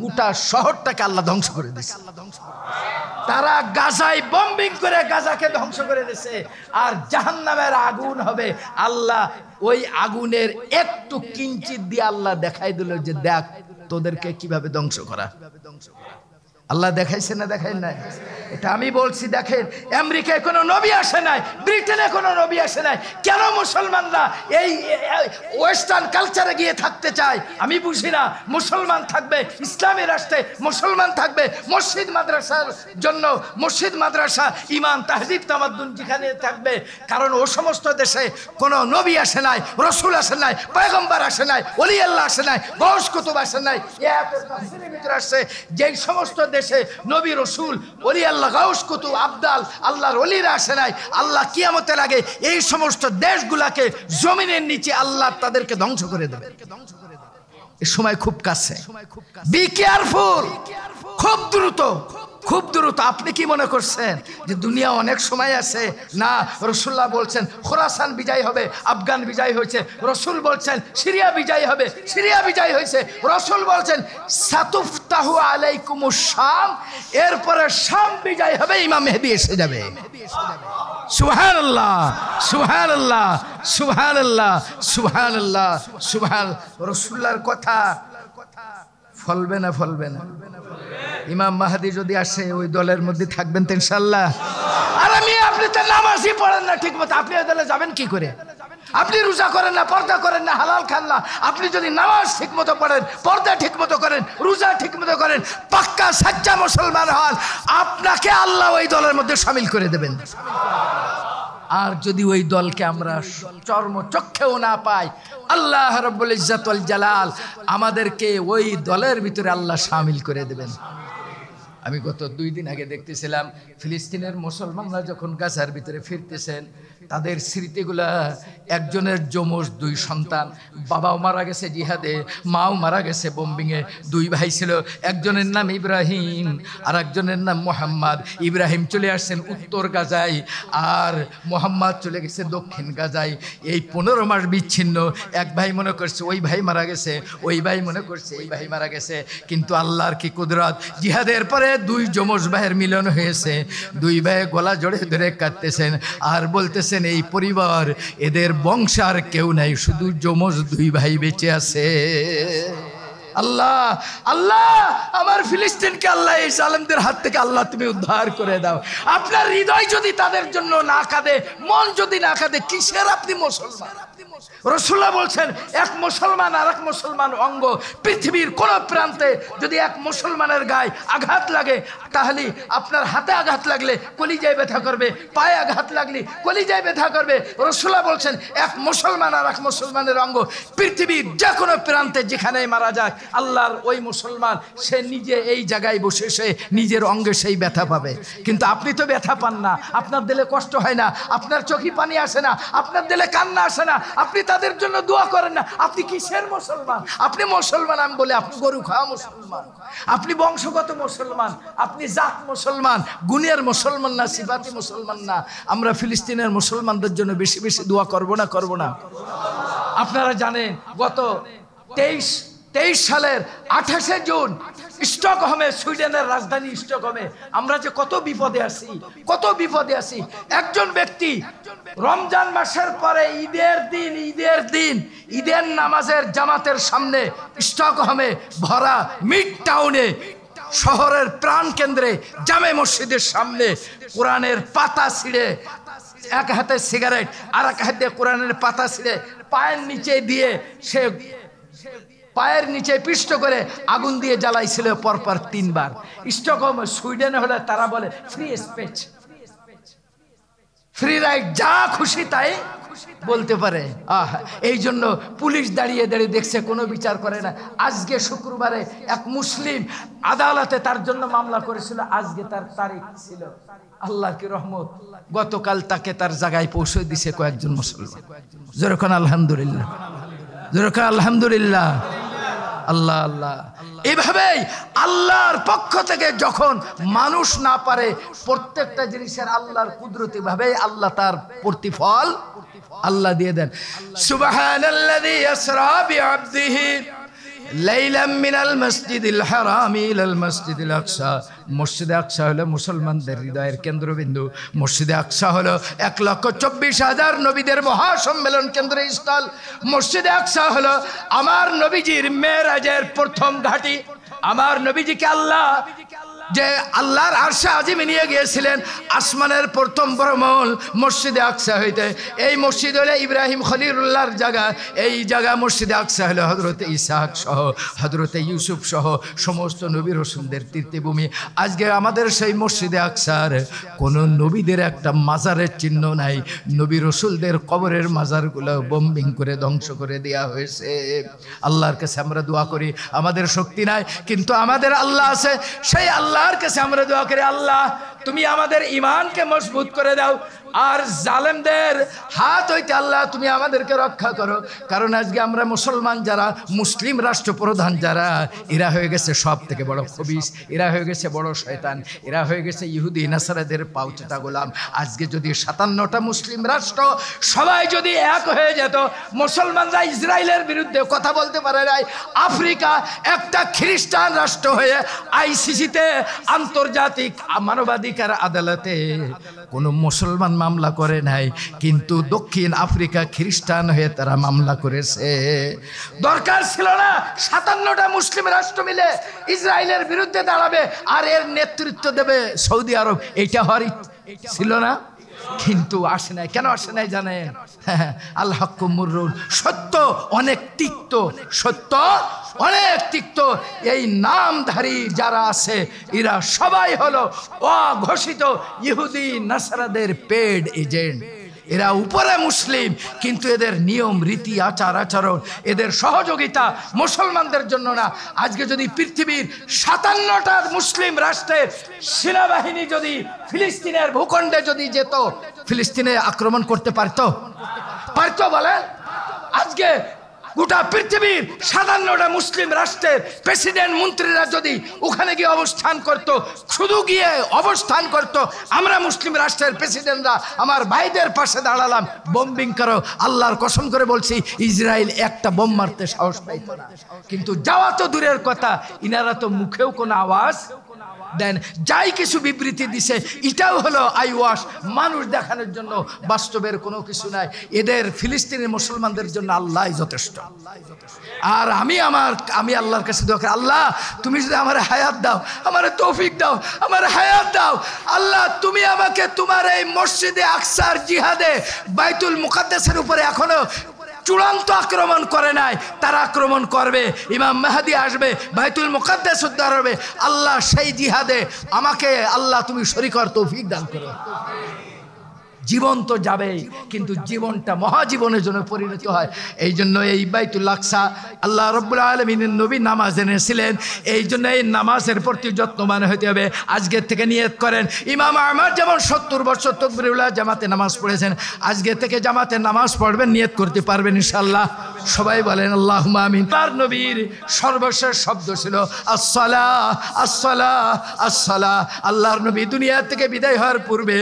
গোটা শহরটাকে আল্লাহ ধ্বংস করে দিয়েছে। তারা গাজায় বম্বিং করে গাজাকে ধ্বংস করে দিয়েছে। আর জাহান্নামের আগুন হবে, আল্লাহ ওই আগুনের একটু কিঞ্চিত দিয়ে আল্লাহ দেখাই দিল যে দেখ তোদেরকে কিভাবে ধ্বংস করা। আল্লাহ দেখাইছে না দেখাই নাই? এটা আমি বলছি। দেখেন, আমেরিকায় কোনো নবী আসে নাই, ব্রিটেনে কোনো নবী আসে নাই, কেন মুসলমানরা এই ওয়েস্টার্ন কালচারে গিয়ে থাকতে চায় আমি বুঝি না। মুসলমান থাকবে ইসলামী রাষ্ট্রে, মুসলমান থাকবে মসজিদ মাদ্রাসার জন্য, মসজিদ মাদ্রাসা ইমান তাহজিব তামাদ্দুন যেখানে থাকবে। কারণ ও সমস্ত দেশে কোনো নবী আসে নাই, রসুল আসে নাই, পয়গম্বর আসে নাই, ওলি আল্লাহ আসে নাই, গৌস কুতুব আসে নাই। ভিতরে আসছে যেই সমস্ত দেশে নবী, রসুল, ওলি আল্লাহ, গাউস কুতুব, আবদাল, আল্লাহর ওলিরা আসে নাই, আল্লাহ কিয়ামতের আগে এই সমস্ত দেশগুলাকে জমিনের নিচে আল্লাহ তাদেরকে ধ্বংস করে দেবে। এ সময় খুব কাছে, বি কেয়ারফুল, খুব দ্রুত, খুব দ্রুত। আপনি কি মনে করছেন যে দুনিয়া অনেক সময় আছে? না, রাসূলুল্লাহ বলছেন খোরাসান বিজয় হবে, আফগান বিজয় হয়েছে। রাসূল বলছেন সিরিয়া বিজয় হবে, সিরিয়া বিজয় হয়েছে। রাসূল বলছেন সাতুফতাহু আলাইকুমুশ শাম, এরপরে শাম বিজয় হবে, ইমাম মেহেদী এসে যাবে। সুবহানাল্লাহ, সুবহানাল্লাহ, সুবহানাল্লাহ, সুবহানাল্লাহ, সুবহান। রাসূলুল্লাহর কথা ফলবে না, ফলবে না? ইমাম মাহদী যদি আসে ওই দলের মধ্যে থাকবেন তো ইনশাআল্লাহ? আর আপনি তো নামাজই পড়েন না ঠিক মতো, আপনি ওই দলে যাবেন কি করে? আপনি রোজা করেন না, পর্দা করেন না, হালাল খান না। আপনি যদি নামাজ ঠিক মতো পড়েন, পর্দা ঠিক মতো করেন, রোজা ঠিক মতো করেন, পাক্কা সাচ্চা মুসলমান হন, আপনাকে আল্লাহ ওই দলের মধ্যে শামিল করে দেবেন। আর যদি ওই দলকে আমরা চর্মচক্ষেও না পাই, আল্লাহ রাব্বুল ইজ্জত ওয়াল জালাল আমাদেরকে ওই দলের ভিতরে আল্লাহ শামিল করে দেবেন। আমি গত 2 দিন আগে দেখতেছিলাম ফিলিস্তিনের মুসলমানরা যখন গাজার ভিতরে ফিরতেছেন, তাদের স্মৃতিগুলা, একজনের যমজ 2 সন্তান, বাবাও মারা গেছে জিহাদে, মাও মারা গেছে বোম্বিংয়ে, 2 ভাই ছিল, একজনের নাম ইব্রাহিম আর একজনের নাম মোহাম্মদ। ইব্রাহিম চলে আসছেন উত্তর গাজায় আর মোহাম্মদ চলে গেছে দক্ষিণ গাজায়। এই 15 মাস বিচ্ছিন্ন। এক ভাই মনে করছে ওই ভাই মারা গেছে, ওই ভাই মনে করছে এই ভাই মারা গেছে, কিন্তু আল্লাহর কি কুদরত, জিহাদের পরে 2 যমজ ভাইয়ের মিলন হয়েছে। 2 ভাই গলা জড়ে ধরে কাঁদতেছেন আর বলতেছেন এই পরিবার, এদের বংশ আর কেউ নাই, শুধু যমজ 2 ভাই বেঁচে আছে। আল্লাহ, আল্লাহ আমার ফিলিস্তিনকে আল্লাহ এই জালেমদের হাত থেকে আল্লাহ তুমি উদ্ধার করে দাও। আপনার হৃদয় যদি তাদের জন্য না কাঁদে, মন যদি না কাঁদে, কিসের আপনি মুসলমান? রাসূলুল্লাহ বলছেন এক মুসলমান আর এক মুসলমান অঙ্গ। পৃথিবীর কোন প্রান্তে যদি এক মুসলমানের গায়ে আঘাত লাগে, তাহলে আপনার হাতে আঘাত লাগলে কলিজায় ব্যথা করবে, পায়ে আঘাত লাগলে কলিজায় ব্যথা করবে। রাসূলুল্লাহ বলছেন এক মুসলমান আর এক মুসলমানের অঙ্গ। পৃথিবীর যে কোনো প্রান্তে যেখানেই মারা যায়, আল্লাহর ওই মুসলমান সে নিজে এই জায়গায় বসে সে নিজের অঙ্গে সেই ব্যথা পাবে। কিন্তু আপনি তো ব্যথা পান না, আপনার দিলে কষ্ট হয় না, আপনার চোখে পানি আসে না, আপনার দিলে কান্না আসে না, আপনি তাদের জন্য দোয়া করেন না। আপনি কিসের মুসলমান? আপনি মুসলমান আমি বলে আপনি গরু খাওয়া মুসলমান, আপনি বংশগত মুসলমান, আপনি জাত মুসলমান, গুণের মুসলমান না, সিফাতি মুসলমান না। আমরা ফিলিস্তিনের মুসলমানদের জন্য বেশি বেশি দোয়া করব না, করব না? আপনারা জানেন গত 23 সালের 28শে জুন স্টকহোমে, সুইডেনের রাজধানী স্টকহোমে আমরা যে কত বিপদে আছি, কত বিপদে আছি। একজন ব্যক্তি রমজান মাসের পরে ঈদের দিন ঈদের নামাজের জামাতের সামনে স্টকহোমে ভরা মিড টাউনে, শহরের প্রাণ কেন্দ্রে জামে মসজিদের সামনে কোরআনের পাতা ছিঁড়ে, এক হাতে সিগারেট আর এক হাতে কোরআনের পাতা ছিঁড়ে পায়ের নিচে দিয়ে, সে পায়ের নিচে পিষ্ট করে আগুন দিয়ে জ্বালাইছিল পরপর 3 বার। স্টকহোম সুইডেনে হলে তারা বলে ফ্রি স্পিচ, ফ্রি রাইট, যা খুশি তাই বলতে পারে। এই জন্য পুলিশ দাঁড়িয়ে দাঁড়িয়ে দেখছে, কোনো বিচার করে না। আজকে শুক্রবারে এক মুসলিম আদালতে তার জন্য মামলা করেছিল, আজকে তার তারিখ ছিল। আল্লাহ কি রহমত, গতকাল তাকে তার জায়গায় পৌঁছে দিছে কয়েকজন মুসলমান। যেরকম আলহামদুলিল্লাহ, যেরকম আলহামদুলিল্লাহ। আল্লাহ আল্লাহ। এইভাবেই আল্লাহর পক্ষ থেকে যখন মানুষ না পারে, প্রত্যেকটা জিনিসের আল্লাহর কুদরতি ভাবে আল্লাহ তার প্রতিফল আল্লাহ দিয়ে দেন। সুবহানাল্লাযী ইসরা বিআবদিহি লাইলাম মিনাল মসজিদিল হারামি ইলাল মসজিদিল আকসা। মসজিদে আকসা হলো মুসলমানদের হৃদয়ের কেন্দ্রবিন্দু। মসজিদে আকসা হলো 1,24,000 নবীদের মহাসম্মেলন কেন্দ্রস্থল। মসজিদে আকসা হলো আমার নবীজির মেরাজের প্রথম ঘাঁটি। আমার নবীজিকে আল্লাহ যে আল্লাহর আরশে আজিমে নিয়ে গিয়েছিলেন, আসমানের প্রথম ভ্রমণ মসজিদে আকসা হইতে। এই মসজিদ হলো ইব্রাহিম খলিলুল্লাহর জায়গা। এই জায়গা মসজিদে আকসা হলো হযরতে ইসহাক সহ, হযরতে ইউসুফ সহ সমস্ত নবী রাসূলদের তীর্থভূমি। আজকে আমাদের সেই মসজিদে আকসার কোন নবীদের একটা মাজারের চিহ্ন নাই। নবী রাসূলদের কবরের মাজারগুলো বম্বিং করে ধ্বংস করে দেওয়া হয়েছে। আল্লাহর কাছে আমরা দোয়া করি, আমাদের শক্তি নাই কিন্তু আমাদের আল্লাহ আছে। সেই আল্লাহর কাছে আমরা দোয়া করি, আল্লাহ তুমি আমাদের ঈমানকে মজবুত করে দাও, আর জালেমদের হাত হইতে আল্লাহ তুমি আমাদেরকে রক্ষা করো। কারণ আজকে আমরা মুসলমান যারা, মুসলিম রাষ্ট্রপ্রধান যারা, এরা হয়ে গেছে সব থেকে বড় খবিস, এরা হয়ে গেছে বড় শয়তান, এরা হয়ে গেছে ইহুদি নাসারাদের পাউচেতা গোলাম। আজকে যদি 57টা মুসলিম রাষ্ট্র সবাই যদি এক হয়ে যেত, মুসলমানরা ইসরায়েলের বিরুদ্ধে কথা বলতে পারে নাই, আফ্রিকা একটা খ্রিস্টান রাষ্ট্র হয়ে আইসিসিতে, আন্তর্জাতিক মানবাধিকার আদালতে কোনো মুসলমান মামলা করে নাই, কিন্তু দক্ষিণ আফ্রিকা খ্রিস্টান হয়ে তারা মামলা করেছে। দরকার ছিল না 57টা মুসলিম রাষ্ট্র মিলে ইসরায়েলের বিরুদ্ধে দাঁড়াবে আর এর নেতৃত্ব দেবে সৌদি আরব, এইটা হওয়ার ছিল না, কিন্তু আসে নাই। কেন আসে নাই জানেন? আল হাক্কু মুররুন, সত্য অনেক তিক্ত, সত্য অনেক তিক্ত। এই নামধারী যারা আছে এরা সবাই হলো অঘোষিত ইহুদি নাসারাদের পেড এজেন্ট। এরা উপরে মুসলিম, কিন্তু এদের নিয়ম রীতি আচার আচরণ, এদের সহযোগিতা মুসলমানদের জন্য না। আজকে যদি পৃথিবীর 57টা মুসলিম রাষ্ট্রের সেনাবাহিনী যদি ফিলিস্তিনের ভূখণ্ডে যদি যেত, ফিলিস্তিনে আক্রমণ করতে পারতো বলেন? আজকে গোটা পৃথিবীর 57টা মুসলিম রাষ্ট্রের প্রেসিডেন্ট মন্ত্রীরা যদি ওখানে গিয়ে অবস্থান করত, শুধু গিয়ে অবস্থান করত, আমরা মুসলিম রাষ্ট্রের প্রেসিডেন্টরা আমার ভাইদের পাশে দাঁড়ালাম, বোম্বিং করো, আল্লাহর কসম করে বলছি ইসরায়েল একটা বোম মারতে সাহস পাইত না। কিন্তু যাওয়া তো দূরের কথা, ইনারা তো মুখেও কোনো আওয়াজ দেন, যাই কিছু বিবৃতি দিছে এটাও হলো আইওয়াশ, মানুষ দেখানোর জন্য, বাস্তবের কোনো কিছু নাই। এদের ফিলিস্তিনের মুসলমানদের জন্য আল্লাহ যথেষ্ট। আর আমি আল্লাহর কাছে দোয়া করি, আল্লাহ তুমি যদি আমার হায়াত দাও, আমার তৌফিক দাও, আমার হায়াত দাও, আল্লাহ তুমি আমাকে তোমার এই মসজিদে আকসার জিহাদে বাইতুল মুকাদ্দাসের উপরে এখনো চূড়ান্ত আক্রমণ করে নাই, তারা আক্রমণ করবে, ইমাম মেহেদী আসবে, বাইতুল মুকাদ্দাস উদ্ধার হবে। আল্লাহ সেই জিহাদে আমাকে আল্লাহ তুমি শরীক হওয়ার তৌফিক দান করো। জীবন তো যাবেই, কিন্তু জীবনটা মহাজীবনের জন্য পরিণত হয়। এই জন্য এই বাইতুল আকসা আল্লাহ রাব্বুল আলামিনের নবী নামাজ এনেছিলেন, এই জন্য এই নামাজের প্রতি যত্নবান হতে হবে। আজকের থেকে নিয়ত করেন, ইমাম আহমদ যেমন 70 বছর তাকবীরুল্লাহ জামাতে নামাজ পড়েছেন, আজকে থেকে জামাতে নামাজ পড়বেন, নিয়ত করতে পারবেন ইনশাআল্লাহ। সবাই বলেন আল্লাহুম্মা আমিন। তার নবীর সর্বশেষ শব্দ ছিল আসসালাহ, আসসালাহ, আসসালাহ। আল্লাহর নবী দুনিয়া থেকে বিদায় হওয়ার পূর্বে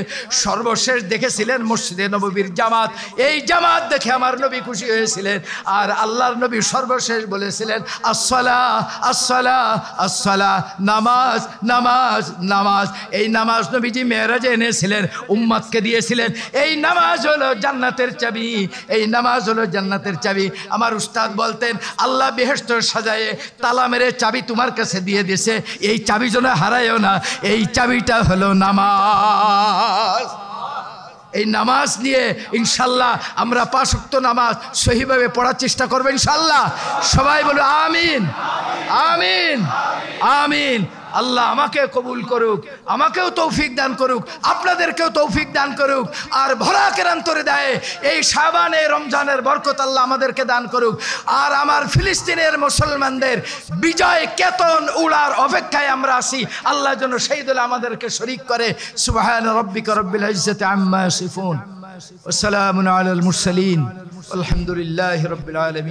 সর্বশেষ দেখেছিলেন মসজিদে নববীর জামাত, এই জামাত দেখে আমার নবী খুশি হয়েছিলেন। আর আল্লাহর নবী সর্বশেষ বলেছিলেন আসসালাহ, আসসালাহ, আসসালাহ, নামাজ, নামাজ, নামাজ। এই নামাজ নবীজি মেরাজে এনেছিলেন, উম্মতকে দিয়েছিলেন। এই নামাজ হলো জান্নাতের চাবি, এই নামাজ হলো জান্নাতের চাবি। আমার উস্তাদ বলতেন, আল্লাহ বেহেশত সাজায়ে তালা মেরে চাবি তোমার কাছে দিয়ে দিয়েছে, এই চাবি যেন হারায়ও না, এই চাবিটা হলো নামাজ। এই নামাজ নিয়ে ইনশাল্লাহ আমরা 5 ওয়াক্ত নামাজ সহিভাবে পড়ার চেষ্টা করব ইনশাল্লাহ। সবাই বলো আমিন, আমিন, আমিন। আল্লাহ আমাকে কবুল করুক, আমাকেও তৌফিক দান করুক, আপনাদেরকেও তৌফিক দান করুক। আর ভরা কেরান্তরে দেয় এই শাবানে রমজানের বরকত আল্লাহ আমাদেরকে দান করুক। আর আমার ফিলিস্তিনের মুসলমানদের বিজয় কেতন উড়ার অপেক্ষায় আমরা আছি। আল্লাহ যেন সেই দলে আমাদেরকে শরীক করে। সুবহান রাব্বিকা রাব্বিল ইজ্জাতি আম্মা ইয়াসিফুন ওয়া সালামুন আলাল মুরসালিন আলহামদুলিল্লাহি রাব্বিল আলামিন।